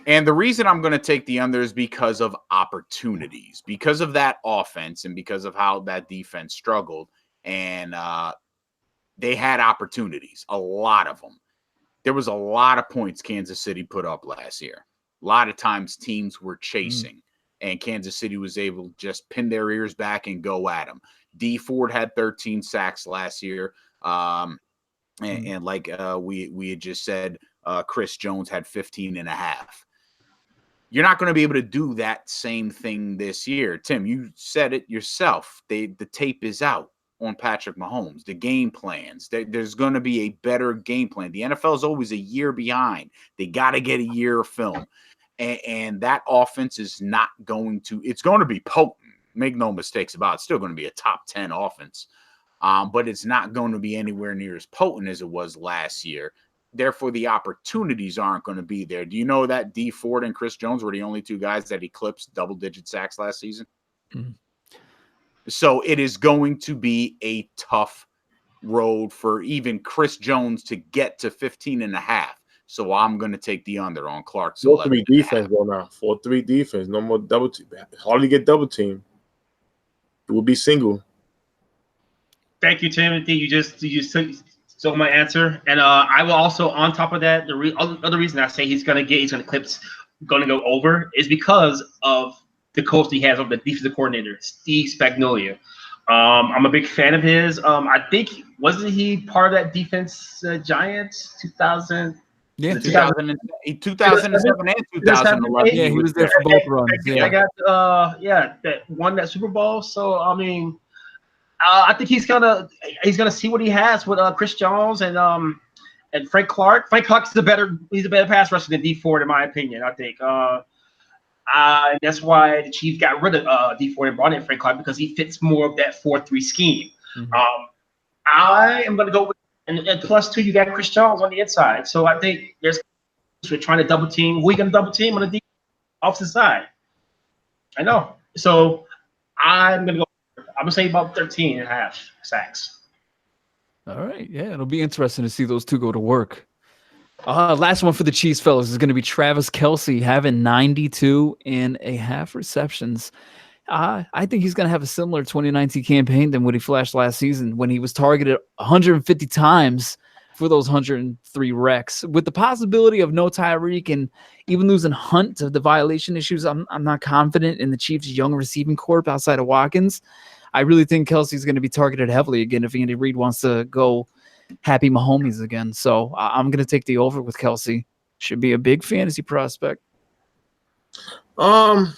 And the reason I'm going to take the under is because of opportunities, because of that offense and because of how that defense struggled. And they had opportunities, a lot of them. There was a lot of points Kansas City put up last year. A lot of times teams were chasing, and Kansas City was able to just pin their ears back and go at them. D Ford had 13 sacks last year. And like we had just said, Chris Jones had 15.5. You're not going to be able to do that same thing this year. Tim, you said it yourself. The tape is out on Patrick Mahomes, the game plans. There's going to be a better game plan. The NFL is always a year behind. They got to get a year of film. And that offense is not going to – it's going to be potent. Make no mistakes about it. It's still going to be a top 10 offense. but it's not going to be anywhere near as potent as it was last year. Therefore, the opportunities aren't going to be there. Do you know that D Ford and Chris Jones were the only two guys that eclipsed double-digit sacks last season? Mm-hmm. So it is going to be a tough road for even Chris Jones to get to 15.5. So I'm going to take the under on Clark's 4-3 defense though now. 4-3 defense. No more double team. Hardly get double team. It will be single. Thank you, Timothy. You just stole my answer, and I will also, on top of that, the other reason I say he's going to eclipse, going to go over is because of the coach he has over the defensive coordinator, Steve Spagnuolo. I'm a big fan of his. I think wasn't he part of that defense Giants 2000? Yeah, 2007 and 2011. Yeah, he was there for both runs. Yeah, I got that won that Super Bowl. So I mean, I think he's gonna see what he has with Chris Jones and Frank Clark. Frank Clark's he's a better pass rusher than D Ford in my opinion. I think. And that's why the Chiefs got rid of D Ford and brought in Frank Clark because he fits more of that 4-3 scheme. Mm-hmm. I am gonna go with and +2. You got Chris Jones on the inside, so I think we're trying to double team. We're gonna double team on the opposite side. I know. So I'm gonna say about 13.5 sacks. All right. Yeah, it'll be interesting to see those two go to work. Last one for the Chiefs, fellas, is going to be Travis Kelce having 92.5 receptions. I think he's going to have a similar 2019 campaign than what he flashed last season when he was targeted 150 times for those 103 wrecks. With the possibility of no Tyreek and even losing Hunt to the violation issues, I'm not confident in the Chiefs' young receiving corps outside of Watkins. I really think Kelsey's going to be targeted heavily again if Andy Reid wants to go happy Mahomes again. So I'm going to take the over with Kelce. Should be a big fantasy prospect. Of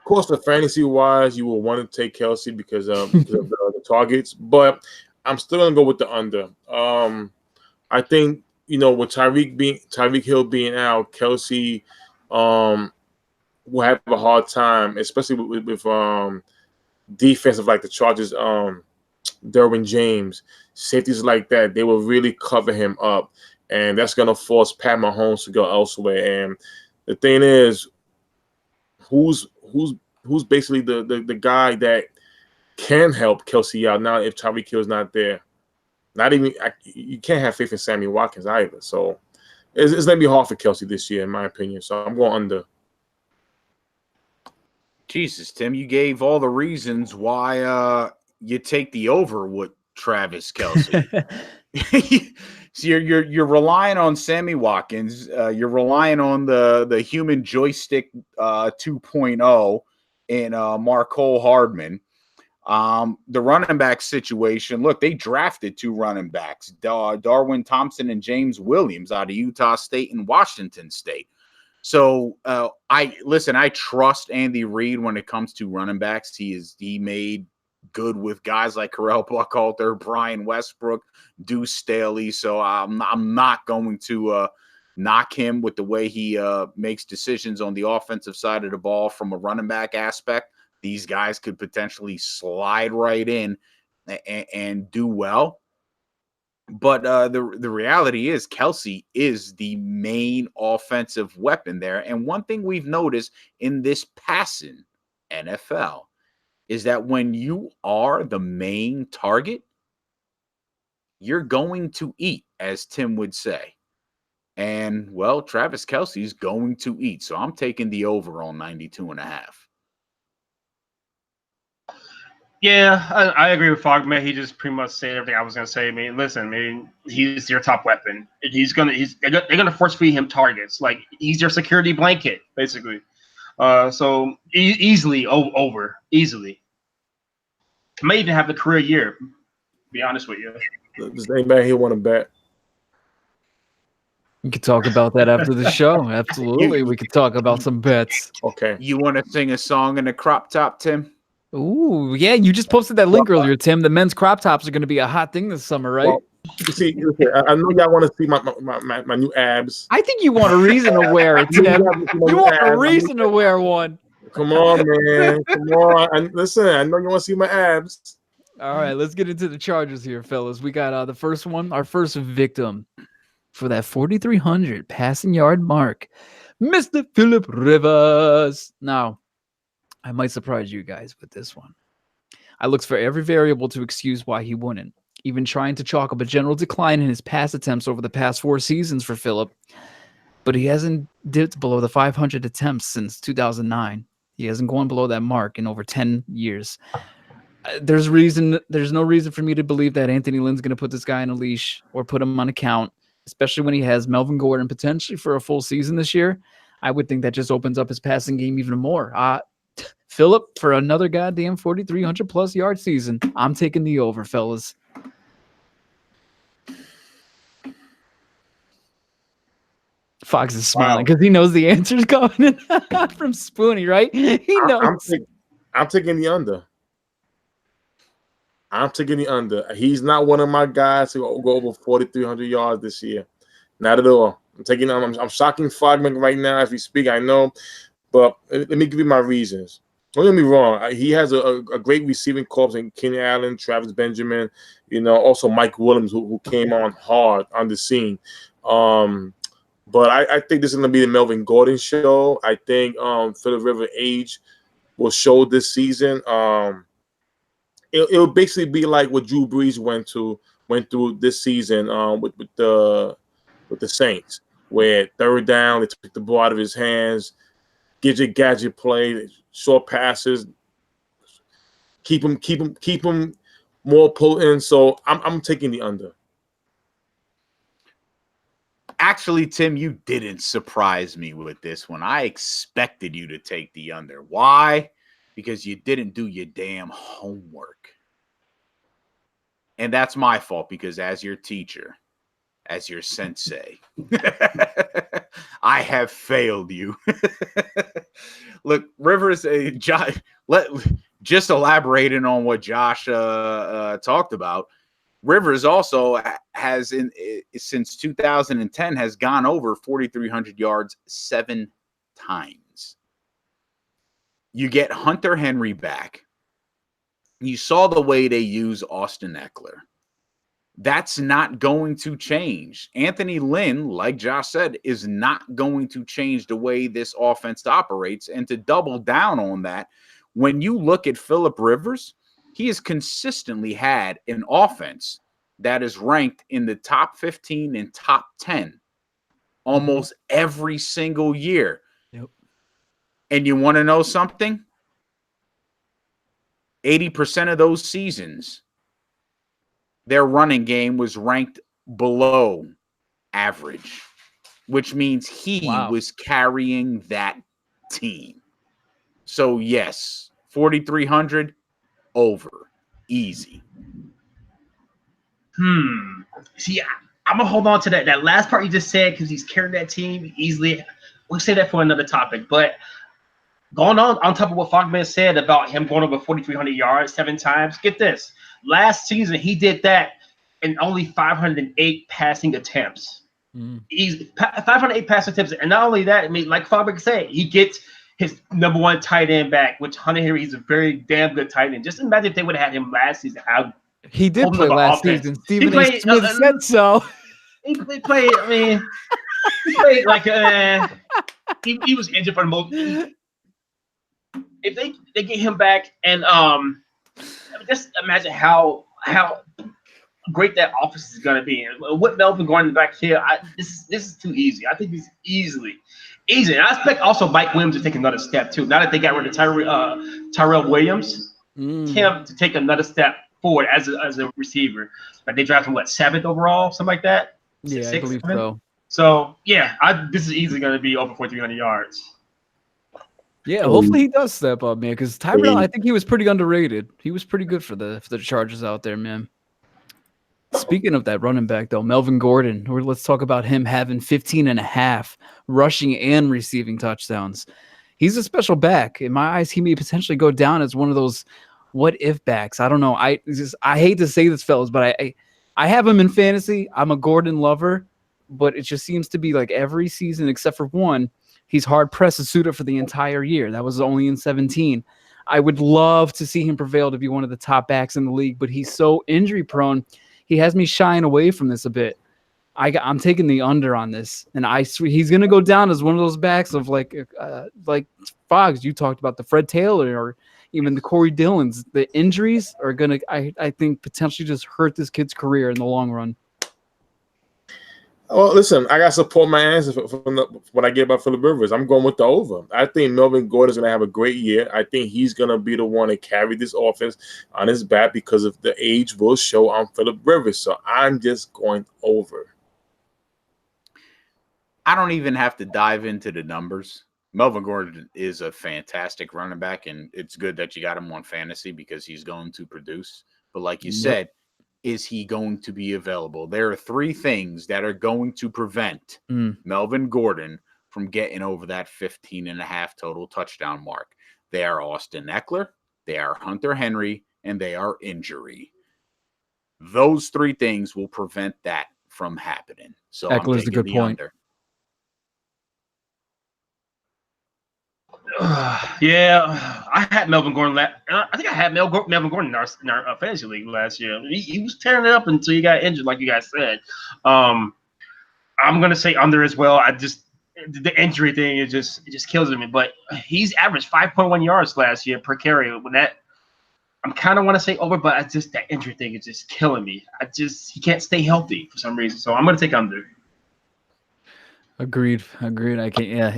course, the fantasy wise, you will want to take Kelce because of the targets, but I'm still gonna go with the under. I think with Tyreek Hill being out, Kelce will have a hard time, especially with defensive like the Chargers, Derwin James, safeties like that. They will really cover him up, and that's gonna force Pat Mahomes to go elsewhere. And the thing is, who's basically the guy that can help Kelce out now if Tyreek Hill's not there? You can't have faith in Sammy Watkins either. So it's gonna be hard for Kelce this year, in my opinion. So I'm going under. Jesus, Tim, you gave all the reasons why you take the over with Travis Kelce. So you're relying on Sammy Watkins. You're relying on the human joystick 2.0 in Marcole Hardman. The running back situation. Look, they drafted 2 running backs, Darwin Thompson and James Williams out of Utah State and Washington State. So I trust Andy Reid when it comes to running backs. He made good with guys like Correll Buckhalter, Brian Westbrook, Deuce Staley. So I'm not going to knock him with the way he makes decisions on the offensive side of the ball from a running back aspect. These guys could potentially slide right in and do well. But the reality is Kelce is the main offensive weapon there. And one thing we've noticed in this passing NFL is that when you are the main target, you're going to eat, as Tim would say. And, well, Travis Kelce is going to eat. So I'm taking the over on 92.5. Yeah, I agree with Fogman. He just pretty much said everything I was gonna say. I mean, listen, he's your top weapon. They're gonna force feed him targets. Like he's your security blanket, basically. So easily over. May even have a career year. To be honest with you. Does anybody here want to bet? We could talk about that after the show. Absolutely, we could talk about some bets. Okay. You want to sing a song in the crop top, Tim? Ooh, yeah, you just posted that link earlier, Tim. The men's crop tops are going to be a hot thing this summer, right? Well, you see, I know y'all want to see my new abs. I think you want a reason to wear it, Tim. You want a reason to wear one. Come on, man. Come on. Listen, I know you want to see my abs. All right, let's get into the Chargers here, fellas. We got the first one, our first victim for that 4,300 passing yard mark, Mr. Philip Rivers. Now, I might surprise you guys with this one. I looked for every variable to excuse why he wouldn't, even trying to chalk up a general decline in his pass attempts over the past 4 seasons for Philip. But he hasn't dipped below the 500 attempts since 2009. He hasn't gone below that mark in over 10 years. There's no reason for me to believe that Anthony Lynn's going to put this guy on a leash or put him on a count, especially when he has Melvin Gordon potentially for a full season this year. I would think that just opens up his passing game even more. Philip, for another goddamn 4,300 plus yard season, I'm taking the over, fellas. Fox is smiling because he knows the answer's coming from Spoonie, right? He knows. I'm taking the under. I'm taking the under. He's not one of my guys who will go over 4,300 yards this year. Not at all. I'm shocking Fogman right now as we speak. I know, but let me give you my reasons. Don't get me wrong. He has a great receiving corps in Kenny Allen, Travis Benjamin, also Mike Williams, who came on hard on the scene. But I think this is going to be the Melvin Gordon show. I think Philip Rivers' age will show this season. It'll basically be like what Drew Brees went through this season with the Saints, where third down they took the ball out of his hands, gadget play, short passes, keep him more potent. So I'm taking the under. Actually, Tim, you didn't surprise me with this one. I expected you to take the under. Why? Because you didn't do your damn homework. And that's my fault because as your teacher, as your sensei, I have failed you. Look, Rivers, just elaborating on what Josh talked about, Rivers also has since 2010 has gone over 4,300 yards 7 times. You get Hunter Henry back. You saw the way they use Austin Eckler. That's not going to change. Anthony Lynn, like Josh said, is not going to change the way this offense operates. And to double down on that, when you look at Philip Rivers, he has consistently had an offense that is ranked in the top 15 and top 10 almost every single year. Yep. And you want to know something? 80% of those seasons, their running game was ranked below average, which means he was carrying that team. So, yes, 4,300 over. Easy. See, I'm going to hold on to that last part you just said because he's carrying that team easily. We'll say that for another topic. But going on top of what Fogman said about him going over 4,300 yards 7 times, get this. Last season, he did that in only 508 passing attempts. He's 508 passing attempts. And not only that, I mean, like Fogman said, he gets his number 1 tight end back, which Hunter Henry is a very damn good tight end. Just imagine if they would have had him last season. He did play last season. Stephen A. Smith said so. He played, I mean, he played like he was injured for the most. If they get him back and just imagine how great that offense is gonna be. And what Melvin going in the back here, this is too easy. I think it's easy. And I expect also Mike Williams to take another step too. Now that they got rid of Tyrell Williams, him to take another step forward as a receiver. Like they drafted him 7th overall, something like that. Yeah, 6th, I believe 7th? so. So yeah, this is easily going to be over 4,300 yards. Yeah, hopefully he does step up, man. Because Tyrell, I think he was pretty underrated. He was pretty good for the Chargers out there, man. Speaking of that running back, though, Melvin Gordon, let's talk about him having 15.5 rushing and receiving touchdowns. He's a special back. In my eyes, he may potentially go down as one of those what-if backs. I don't know. I hate to say this, fellas, but I have him in fantasy. I'm a Gordon lover, but it just seems to be like every season except for one, he's hard-pressed to suit up for the entire year. That was only in 17. I would love to see him prevail to be one of the top backs in the league, but he's so injury prone. He has me shying away from this a bit. I'm taking the under on this, and he's going to go down as one of those backs of like Fox. You talked about the Fred Taylor or even the Corey Dillons. The injuries are going to, I think, potentially just hurt this kid's career in the long run. Well, listen, I got to support my answer from what I get about Phillip Rivers. I'm going with the over. I think Melvin Gordon's going to have a great year. I think he's going to be the one to carry this offense on his back because of the age will show on Phillip Rivers. So I'm just going over. I don't even have to dive into the numbers. Melvin Gordon is a fantastic running back, and it's good that you got him on fantasy because he's going to produce. But like you said, is he going to be available? There are three things that are going to prevent Melvin Gordon from getting over that 15.5 total touchdown mark. They are Austin Eckler, they are Hunter Henry, and they are injury. Those three things will prevent that from happening. So Eckler's a good point. Under. Yeah, I had Melvin Gordon. I think I had Melvin Gordon in our fantasy league last year. He was tearing it up until he got injured, like you guys said. I'm gonna say under as well. The injury thing it just kills me. But he's averaged 5.1 yards last year per carry. With that, I'm kind of want to say over, but that injury thing is just killing me. He can't stay healthy for some reason. So I'm gonna take under. Agreed. I can't. Yeah,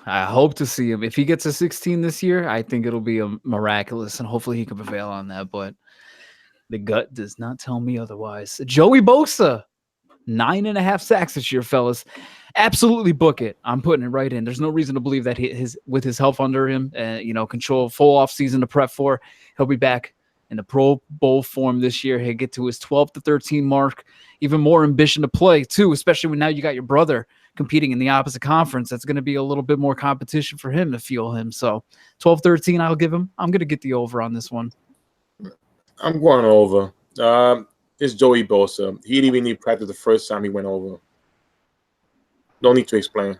I hope to see him. If he gets a 16 this year, I think it'll be a miraculous, and hopefully he can prevail on that. But the gut does not tell me otherwise. Joey Bosa, 9.5 sacks this year, fellas. Absolutely book it. I'm putting it right in. There's no reason to believe that with his health under him, control full off season to prep for, he'll be back in the Pro Bowl form this year. He'll get to his 12 to 13 mark. Even more ambition to play too, especially when now you got your brother competing in the opposite conference. That's going to be a little bit more competition for him to fuel him. So 12-13, I'll give him. I'm going to get the over on this one. I'm going over. It's Joey Bosa. He didn't even need practice the first time he went over. No need to explain.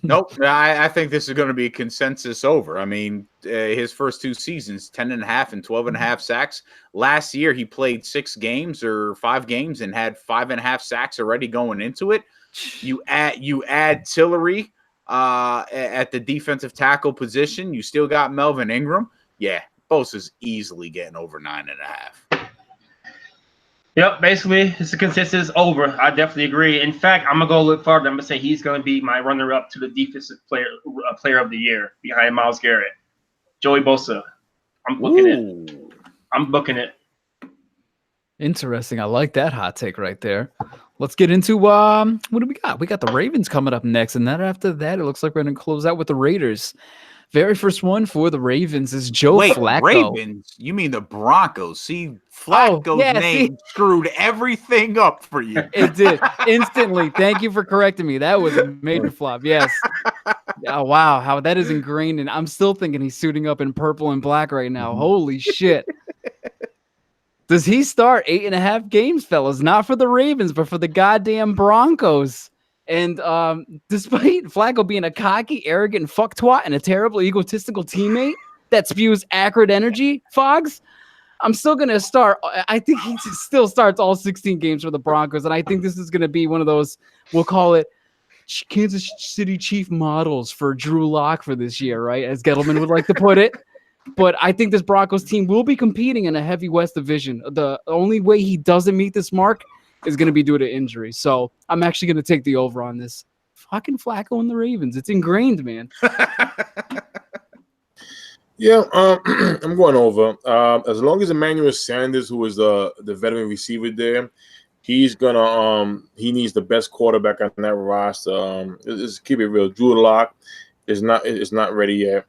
Nope. I think this is going to be consensus over. I mean, his first two seasons, 10.5 and 12.5 sacks. Last year, he played 6 games or 5 games and had 5.5 sacks already going into it. You add Tillery at the defensive tackle position. You still got Melvin Ingram. Yeah, Bosa's easily getting over 9.5. Yep, basically, it's a consensus over. I definitely agree. In fact, I'm going to go a little farther. I'm going to say he's going to be my runner-up to the defensive player of the year behind Myles Garrett. Joey Bosa. I'm booking it. Interesting. I like that hot take right there. Let's get into what do we got? We got the Ravens coming up next, and then after that, it looks like we're going to close out with the Raiders. Very first one for the Ravens is Joe Flacco. Ravens? You mean the Broncos? See, Flacco's name screwed everything up for you. It did instantly. Thank you for correcting me. That was a major flop. Yes. Oh, wow, how that is ingrained, and I'm still thinking he's suiting up in purple and black right now. Holy shit. Does he start 8.5 games, fellas? Not for the Ravens, but for the goddamn Broncos. And despite Flacco being a cocky, arrogant fucktwat and a terrible egotistical teammate that spews acrid energy, Fogs, I'm still going to start. I think he still starts all 16 games for the Broncos, and I think this is going to be one of those, we'll call it Kansas City Chief models for Drew Lock for this year, right? As Gettleman would like to put it. But I think this Broncos team will be competing in a heavy West division. The only way he doesn't meet this mark is going to be due to injury. So I'm actually going to take the over on this. Fucking Flacco and the Ravens. It's ingrained, man. Yeah, I'm going over. As long as Emmanuel Sanders, who is the veteran receiver there, he's gonna he needs the best quarterback on that roster. Let's keep it real. Drew Lock is not ready yet.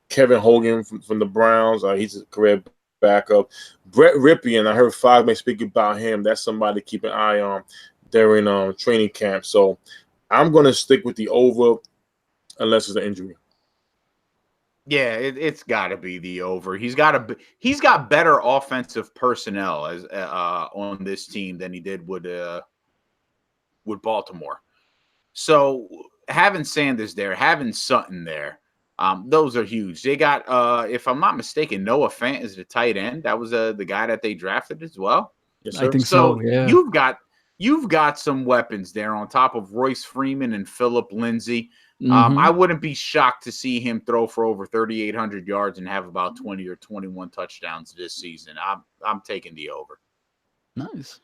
Kevin Hogan from the Browns, he's a career backup. Brett Ripien, I heard Fox may speak about him. That's somebody to keep an eye on during training camp. So I'm going to stick with the over unless it's an injury. Yeah, it's got to be the over. He's got better offensive personnel as on this team than he did with Baltimore. So having Sanders there, having Sutton there, Those are huge. They got, if I'm not mistaken, Noah Fant is the tight end. That was the guy that they drafted as well. Yes, I sir. think So so. Yeah. you've got some weapons there on top of Royce Freeman and Philip Lindsay. Mhm. I wouldn't be shocked to see him throw for over 3,800 yards and have about 20 or 21 touchdowns this season. I'm taking the over. Nice.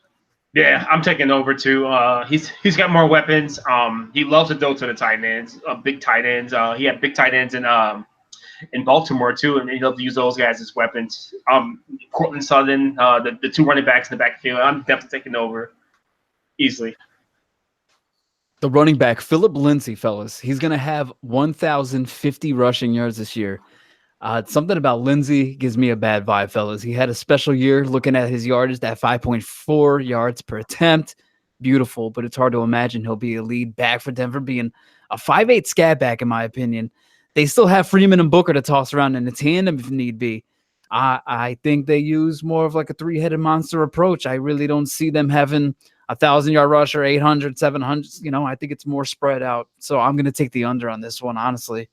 Yeah, I'm taking over too. He's got more weapons. He loves to throw to the tight ends, big tight ends. He had big tight ends in Baltimore too, and he loves to use those guys as weapons. Cortland Sutton, the two running backs in the backfield. I'm definitely taking over easily. The running back, Philip Lindsay, fellas, he's going to have 1,050 rushing yards this year. Something about Lindsay gives me a bad vibe, fellas. He had a special year looking at his yardage, that 5.4 yards per attempt. Beautiful, but it's hard to imagine he'll be a lead back for Denver, being a 5'8 scat back, in my opinion. They still have Freeman and Booker to toss around in the tandem if need be. I think they use more of like a three-headed monster approach. I really don't see them having 1,000-yard rusher, 800, 700. I think it's more spread out. So I'm going to take the under on this one, honestly.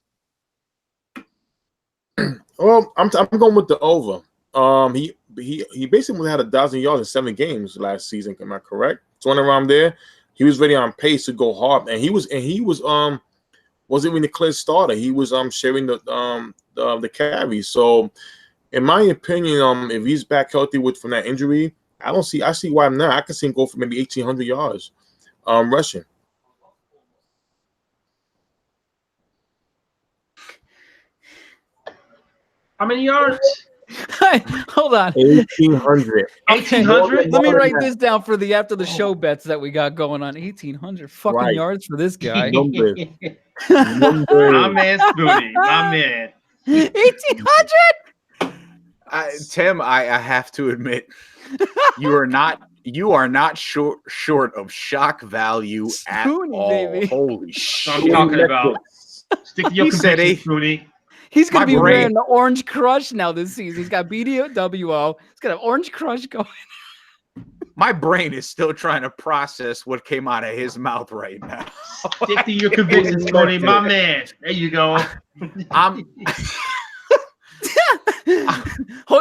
Well, I'm going with the over. He basically had 1,000 yards in 7 games last season. Am I correct? Somewhere around there. He was ready on pace to go hard, and he was wasn't even the clear starter. He was sharing the carries. So, in my opinion, if he's back healthy from that injury, I see why not. I can see him go for maybe 1,800 yards, rushing. How many yards? Hold on. 1,800. 1,800. Let me write this down for the after the show bets that we got going on. 1,800 fucking yards for this guy. Numbers. My man Spoonie. My man. 1,800. Tim, I have to admit, you are not short of shock value at Spoonie, all. baby. Holy shit! I'm talking about. Stick to your He said convictions, Spoonie. He's going to My be brain- wearing the Orange Crush now this season. He's got BDWO. He's got an Orange Crush going. My brain is still trying to process what came out of his mouth right now. Stick to your convictions, Spoonie. My man. There you go.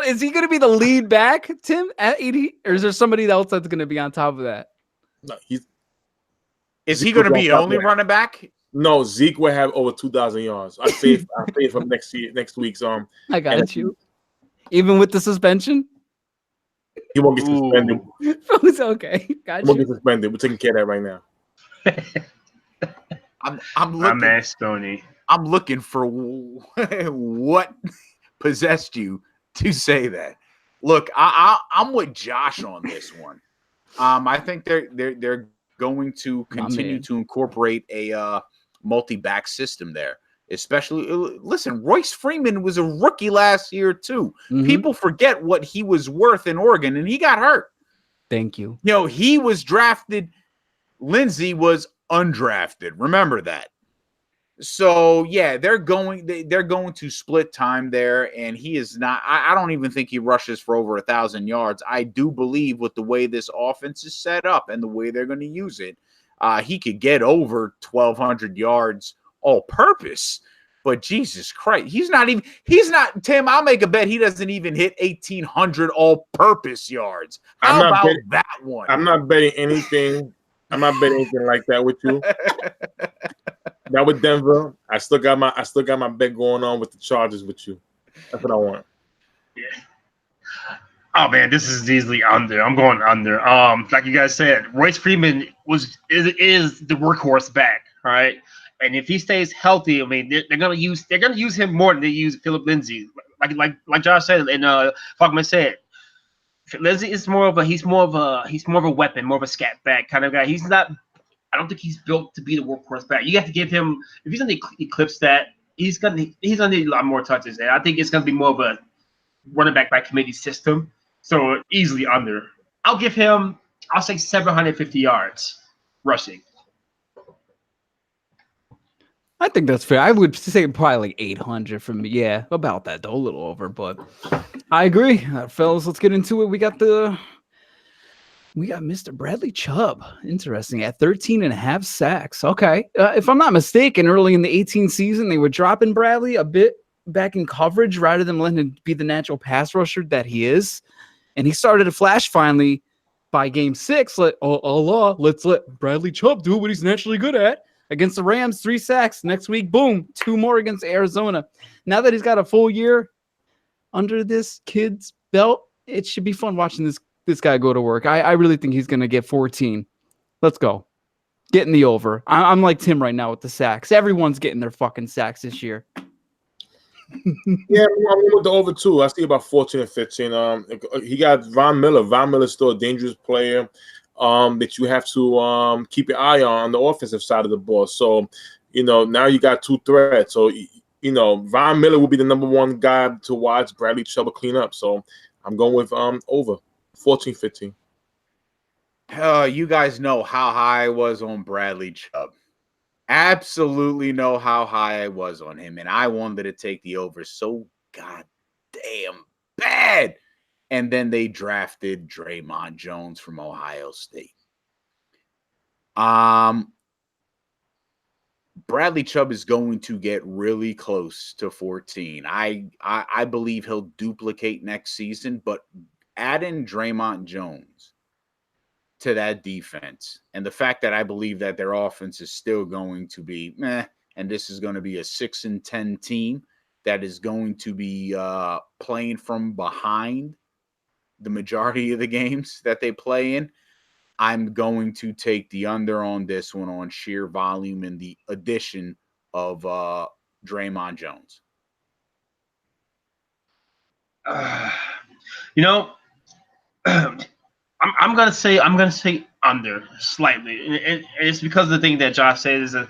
Is he going to be the lead back, Tim, at 80? Or is there somebody else that's going to be on top of that? No, Is he going to be only running back? No, Zeke will have over 2,000 yards. I say from next week's I got you. Even with the suspension? He won't get suspended. It's okay. Got He won't you. get suspended. We're taking care of that right now. I'm My looking. man Spoonie. I'm looking for what possessed you to say that. Look, I'm with Josh on this one. I think they're going to continue to incorporate a multi-back system there. Especially, listen, Royce Freeman was a rookie last year too. Mhm. People forget what he was worth in Oregon, and he got hurt. Thank you. He was drafted. Lindsay was undrafted. Remember that. So yeah, they're going to split time there, and he is not. I don't even think he rushes for over 1,000 yards. I do believe with the way this offense is set up and the way they're going to use it, he could get over 1,200 yards all purpose. But Jesus Christ, he's not. Tim, I'll make a bet he doesn't even hit 1,800 all purpose yards. How about that one? I'm not betting anything. I'm not betting anything like that with you. That with Denver, I still got my bet going on with the Chargers with you. That's what I want. Yeah. Oh man, this is easily under. I'm going under. Like you guys said, Royce Freeman is the workhorse back, right? And if he stays healthy, I mean, they're gonna use him more than they use Philip Lindsay. Like Josh said and Fogman said, Lindsay is more of a weapon, more of a scat back kind of guy. He's not. I don't think he's built to be the workhorse back. You have to give him, if he's going to eclipse that, he's gonna need a lot more touches. And I think it's gonna be more of a running back by committee system. So easily under. I'll say 750 yards rushing. I think that's fair. I would say probably like 800 from me. Yeah, about that though, a little over, but I agree. Fellas, let's get into it. We got the We got Mr. Bradley Chubb. Interesting. At 13.5 sacks. Okay. If I'm not mistaken, early in the 18 season, they were dropping Bradley a bit back in coverage rather than letting him be the natural pass rusher that he is. And he started to flash finally by game 6. Let's let Bradley Chubb do what he's naturally good at. Against the Rams, 3 sacks. Next week, boom, 2 more against Arizona. Now that he's got a full year under this kid's belt, it should be fun watching this guy go to work. I really think he's going to get 14. Let's go. Getting the over. I'm like Tim right now with the sacks. Everyone's getting their fucking sacks this year. Yeah, I'm with the over too. I see about 14 and 15. He got Von Miller. Von Miller's still a dangerous player that you have to keep your eye on the offensive side of the ball. So, now you got 2 threats. So, Von Miller will be the number 1 guy to watch. Bradley Chubb will clean up. So, I'm going with over 14-15. You guys know how high I was on Bradley Chubb. Absolutely know how high I was on him, and I wanted to take the over so goddamn bad. And then they drafted Draymond Jones from Ohio State. Bradley Chubb is going to get really close to 14. I believe he'll duplicate next season, but add in Draymond Jones to that defense, and the fact that I believe that their offense is still going to be meh, and this is going to be a 6-10 team that is going to be playing from behind the majority of the games that they play in, I'm going to take the under on this one on sheer volume and the addition of Draymond Jones. I'm gonna say under slightly, and it's because of the thing that Josh said is that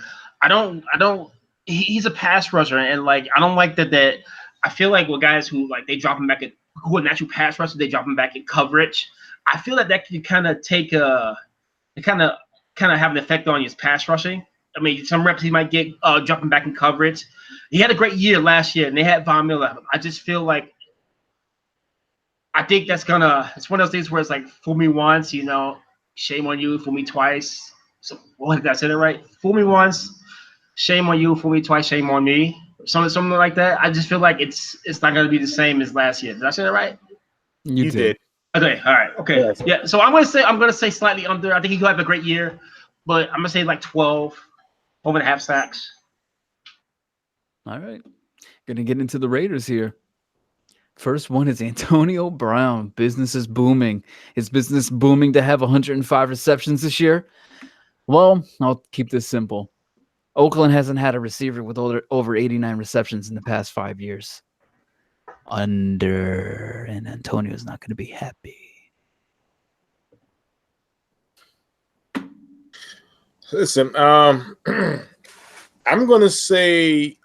he's a pass rusher, and like I don't like that I feel like with guys who like they drop him back who are natural pass rushers, they drop him back in coverage. I feel that can kind of take have an effect on his pass rushing. I mean, some reps he might get dropping back in coverage. He had a great year last year, and they had Von Miller. I just feel like I think it's one of those things where it's like, fool me once, shame on you, fool me twice. So, did I say that right? Fool me once, shame on you, fool me twice, shame on me. Something like that. I just feel like it's not going to be the same as last year. Did I say that right? You did. Okay, all right, okay. Yes. Yeah, so I'm going to say slightly under. I think he'll have a great year, but I'm going to say like 12 and a half sacks. All right. Going to get into the Raiders here. First one is Antonio Brown. Business is booming. Is business booming to have 105 receptions this year? Well, I'll keep this simple. Oakland hasn't had a receiver with over 89 receptions in the past 5 years. Under, and Antonio's not going to be happy. Listen, I'm going to say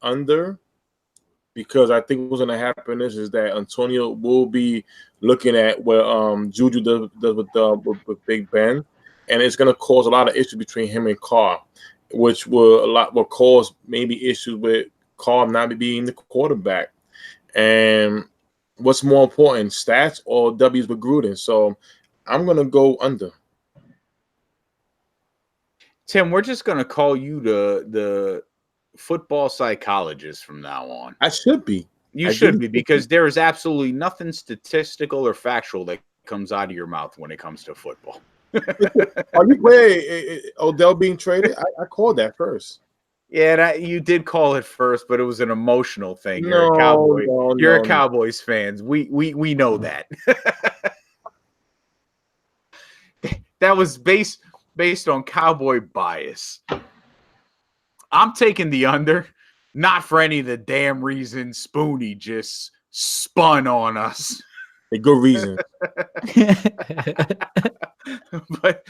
under. Because I think what's going to happen is that Antonio will be looking at what Juju does with Big Ben, and it's going to cause a lot of issues between him and Carr, which will cause maybe issues with Carr not being the quarterback. And what's more important, stats or W's with Gruden? So I'm going to go under. Tim, we're just going to call you the football psychologist from now on. I should be. You should be, because there is absolutely nothing statistical or factual that comes out of your mouth when it comes to football. Are you playing Odell being traded? I called that first. Yeah, you did call it first, but it was an emotional thing. You're a Cowboys fans. We know that. That was based on Cowboy bias. I'm taking the under, not for any of the damn reason Spoonie just spun on us. A good reason. But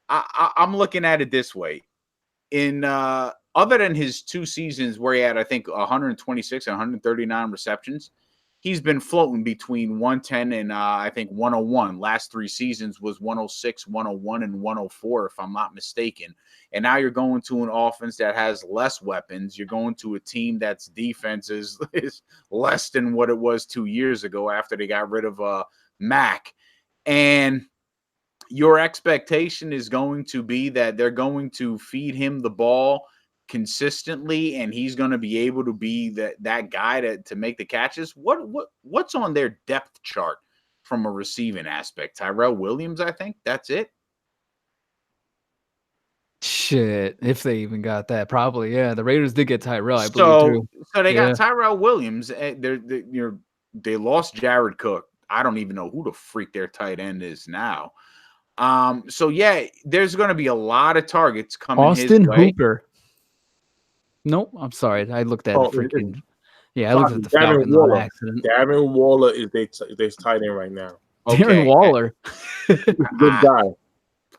I'm looking at it this way. In other than his 2 seasons where he had, I think, 126 and 139 receptions, he's been floating between 110 and I think 101. Last 3 seasons was 106, 101, and 104, if I'm not mistaken. And now you're going to an offense that has less weapons. You're going to a team that's defense is less than what it was 2 years ago after they got rid of Mac. And your expectation is going to be that they're going to feed him the ball consistently, and he's going to be able to be that guy to make the catches. What's on their depth chart from a receiving aspect? Tyrell Williams, I think that's it. Shit, if they even got that, probably. Yeah, the Raiders did get Tyrell, I believe too. So they got Tyrell Williams. They lost Jared Cook. I don't even know who the freak their tight end is now. So yeah, there's going to be a lot of targets coming Austin his way. Hooper. Nope, I'm sorry. I looked at freaking. Yeah, I looked at the Darren Falcons Waller. on accident. Darren Waller is their tight end right now. Okay. Darren Waller. Good guy.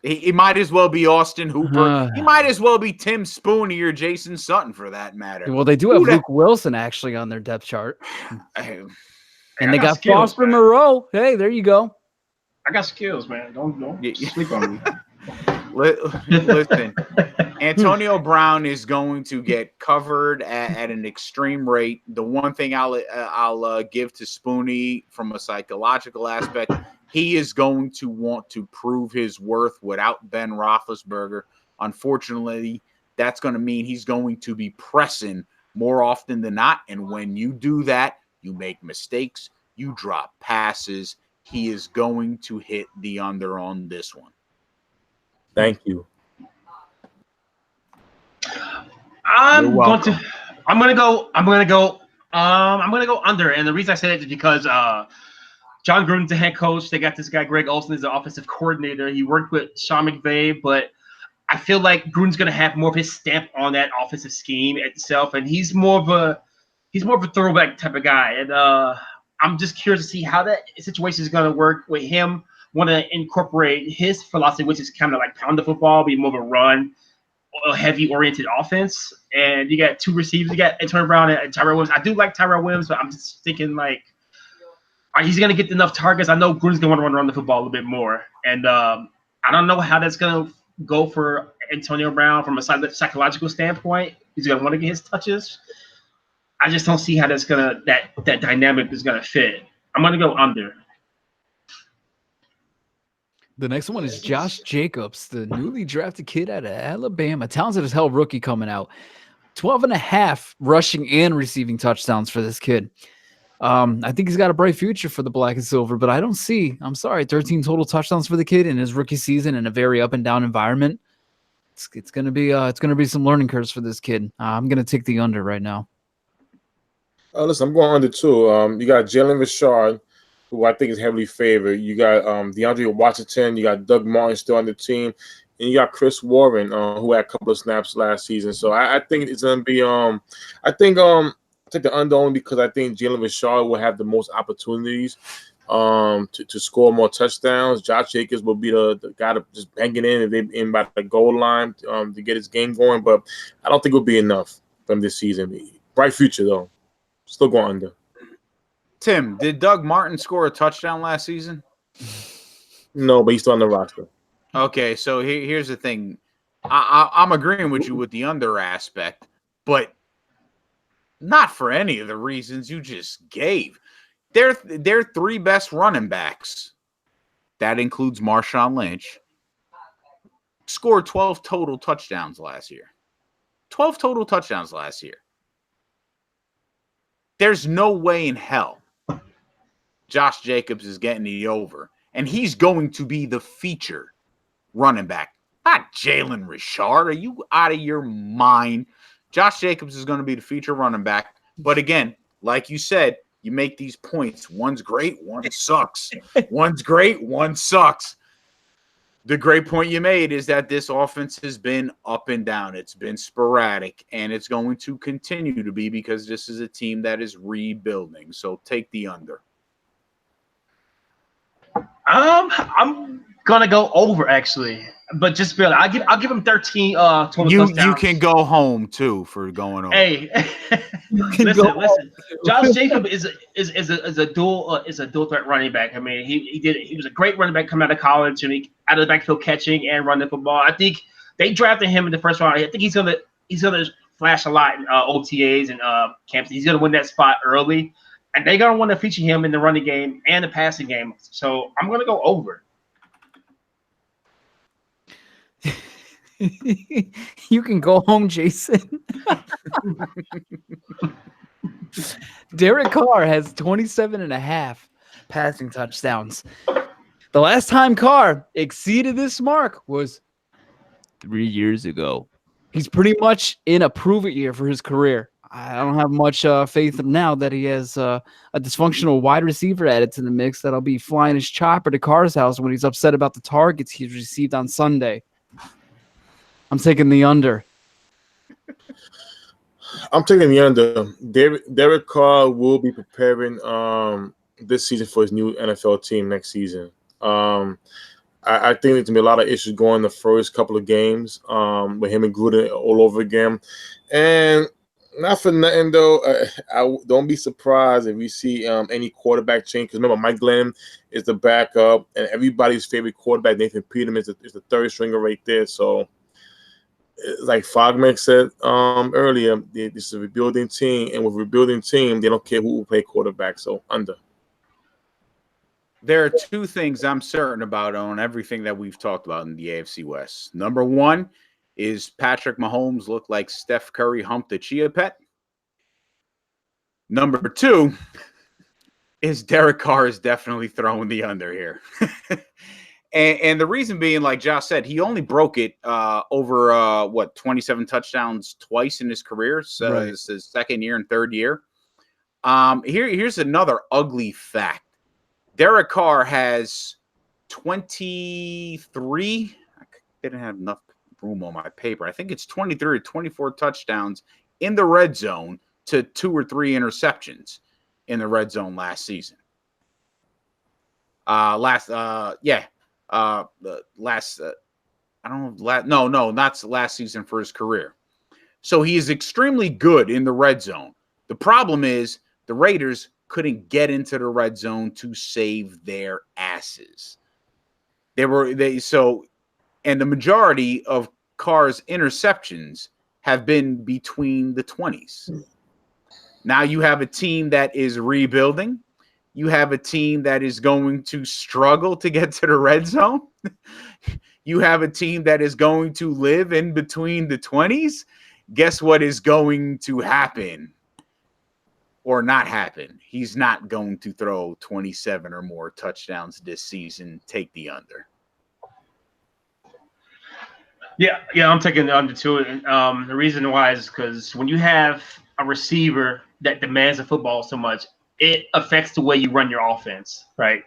He might as well be Austin Hooper. He might as well be Tim Spooney or Jason Sutton for that matter. Well, they do have Luke Wilson actually on their depth chart. And they got Foster Moreau. Hey, there you go. I got skills, man. Don't sleep on me. Listen, Antonio Brown is going to get covered at an extreme rate. The one thing I'll give to Spooney from a psychological aspect, he is going to want to prove his worth without Ben Roethlisberger. Unfortunately, that's going to mean he's going to be pressing more often than not. And when you do that, you make mistakes, you drop passes. He is going to hit the under on this one. Thank you. I'm going to go under, and the reason I say that is because John Gruden's the head coach. They got this guy Greg Olson as the offensive coordinator. He worked with Sean McVay, but I feel like Gruden's going to have more of his stamp on that offensive scheme itself, and he's more of a throwback type of guy. And I'm just curious to see how that situation is going to work with him. Want to incorporate his philosophy, which is kind of like pound the football, be more of a run, heavy oriented offense. And you got 2 receivers. You got Antonio Brown and Tyrell Williams. I do like Tyrell Williams, but I'm just thinking like, he's going to get enough targets. I know Gruden's going to want to run the football a little bit more. And I don't know how that's going to go for Antonio Brown from a psychological standpoint. He's going to want to get his touches. I just don't see how that's going to that dynamic is going to fit. I'm going to go under. The next one is Josh Jacobs, the newly drafted kid out of Alabama. Talented as hell rookie coming out. 12.5 rushing and receiving touchdowns for this kid. I think he's got a bright future for the black and silver, but I don't see, 13 total touchdowns for the kid in his rookie season in a very up and down environment. It's gonna be some learning curves for this kid. I'm gonna take the under right now. Listen, I'm going under too. You got Jalen Richard, who I think is heavily favored. You got DeAndre Washington. You got Doug Martin still on the team. And you got Chris Warren, who had a couple of snaps last season. So I think it's going to be I take the under only because I think Jalen Richard will have the most opportunities to score more touchdowns. Josh Jacobs will be the guy to just bang it in if they're in by the goal line to get his game going. But I don't think it'll be enough from this season. Bright future, though. Still going under. Tim, did Doug Martin score a touchdown last season? No, but he's still on the roster. Okay, so here's the thing. I'm agreeing with you with the under aspect, but not for any of the reasons you just gave. Their 3 best running backs, that includes Marshawn Lynch, scored 12 total touchdowns last year. 12 total touchdowns last year. There's no way in hell Josh Jacobs is getting the over, and he's going to be the feature running back, not Jalen Richard. Are you out of your mind? Josh Jacobs is going to be the feature running back. But again, like you said, you make these points. One's great, one sucks. One's great, one sucks. The great point you made is that this offense has been up and down. It's been sporadic, and it's going to continue to be because this is a team that is rebuilding. So take the under. I'm gonna go over actually But just barely. I'll give him 13 total You touchdowns. can go home too for going over. Hey, listen. Josh Jacob is a dual threat running back. I mean, he was a great running back coming out of college, and he out of the backfield catching and running the football. I think they drafted him in the first round. I think he's gonna flash a lot in OTAs and camps. He's gonna win that spot early, and they're gonna want to feature him in the running game and the passing game. So I'm gonna go over. You can go home, Jason. Derek Carr has 27.5 passing touchdowns. The last time Carr exceeded this mark was 3 years ago. He's pretty much in a prove-it year for his career. I don't have much faith in him now that he has a dysfunctional wide receiver added to the mix that'll be flying his chopper to Carr's house when he's upset about the targets he's received on Sunday. I'm taking the under. I'm taking the under. Derek Carr will be preparing this season for his new NFL team next season. I think there's gonna be a lot of issues going the first couple of games with him and Gruden all over again. And not for nothing though, I don't be surprised if we see any quarterback change. Because remember, Mike Glennon is the backup, and everybody's favorite quarterback, Nathan Peterman, is the third stringer right there. So, like Fogman said earlier, this is a rebuilding team, and with a rebuilding team, they don't care who will play quarterback. So under. There are two things I'm certain about on everything that we've talked about in the AFC West. Number one is Patrick Mahomes look like Steph Curry humped a chia pet. Number two is Derek Carr is definitely throwing the under here. and the reason being, like Josh said, he only broke it over 27 touchdowns twice in his career. So Right. It's his second year and third year. Here's another ugly fact. Derek Carr has 23. I didn't have enough room on my paper. I think it's 23 or 24 touchdowns in the red zone to 2 or 3 interceptions in the red zone last season. Not last season for his career. So he is extremely good in the red zone. The problem is the Raiders couldn't get into the red zone to save their asses. And the majority of Carr's interceptions have been between the 20s. Now you have a team that is rebuilding. You have a team that is going to struggle to get to the red zone. You have a team that is going to live in between the 20s. Guess what is going to happen? Or not happen. He's not going to throw 27 or more touchdowns this season. Take the under. Yeah, I'm taking the under too. And the reason why is because when you have a receiver that demands the football so much, it affects the way you run your offense, right?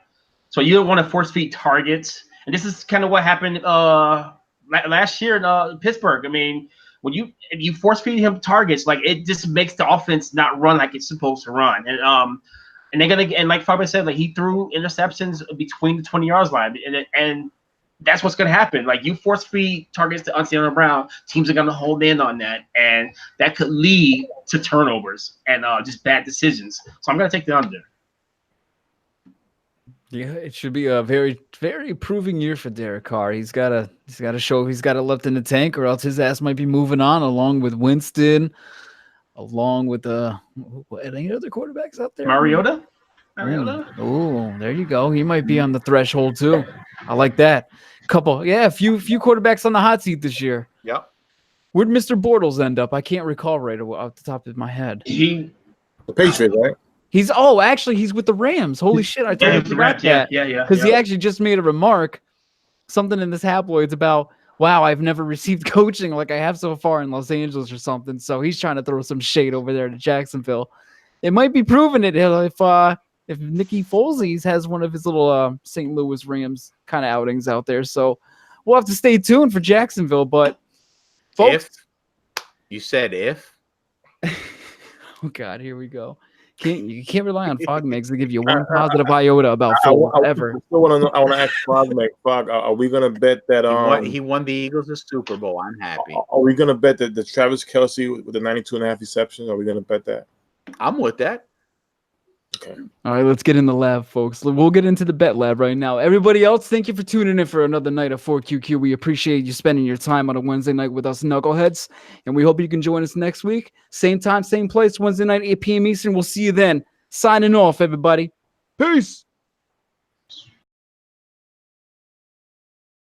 So you don't want to force feed targets. And this is kind of what happened last year in Pittsburgh. I mean, if you force feed him targets, like it just makes the offense not run like it's supposed to run. And they're gonna, and like Fabian said, like he threw interceptions between the 20 yards line, and that's what's gonna happen. Like you force feed targets to Antonio Brown, teams are gonna hold in on that, and that could lead to turnovers and just bad decisions. So I'm gonna take the under. Yeah, it should be a very, very proving year for Derek Carr. He's got to show he's got it left in the tank, or else his ass might be moving on, along with Winston, along with any other quarterbacks out there. Mariota. Oh, there you go. He might be on the threshold too. I like that. A few quarterbacks on the hot seat this year. Yep. Where'd Mr. Bortles end up? I can't recall right off the top of my head. The Patriots, right? He's with the Rams. Holy shit! I totally forgot that. Yeah. Because he actually just made a remark, something in the tabloids about, wow, I've never received coaching like I have so far in Los Angeles or something. So he's trying to throw some shade over there to Jacksonville. It might be proving it if Nicky Foles has one of his little St. Louis Rams kind of outings out there. So we'll have to stay tuned for Jacksonville. But folks, If you said if. Oh God, here we go. You can't rely on Fog Megs to give you one positive iota about I, football I ever. still want to know. I want to ask Fog, are we gonna bet that He won the Eagles the Super Bowl. I'm happy. Are we gonna bet that the Travis Kelce with the 92.5 receptions? Are we gonna bet that? I'm with that. Okay. All right, let's get in the lab, folks. We'll get into the bet lab right now. Everybody else, thank you for tuning in for another night of 4QQ. We appreciate you spending your time on a Wednesday night with us knuckleheads, and we hope you can join us next week. Same time, same place, Wednesday night, 8 p.m. Eastern. We'll see you then. Signing off, everybody. Peace.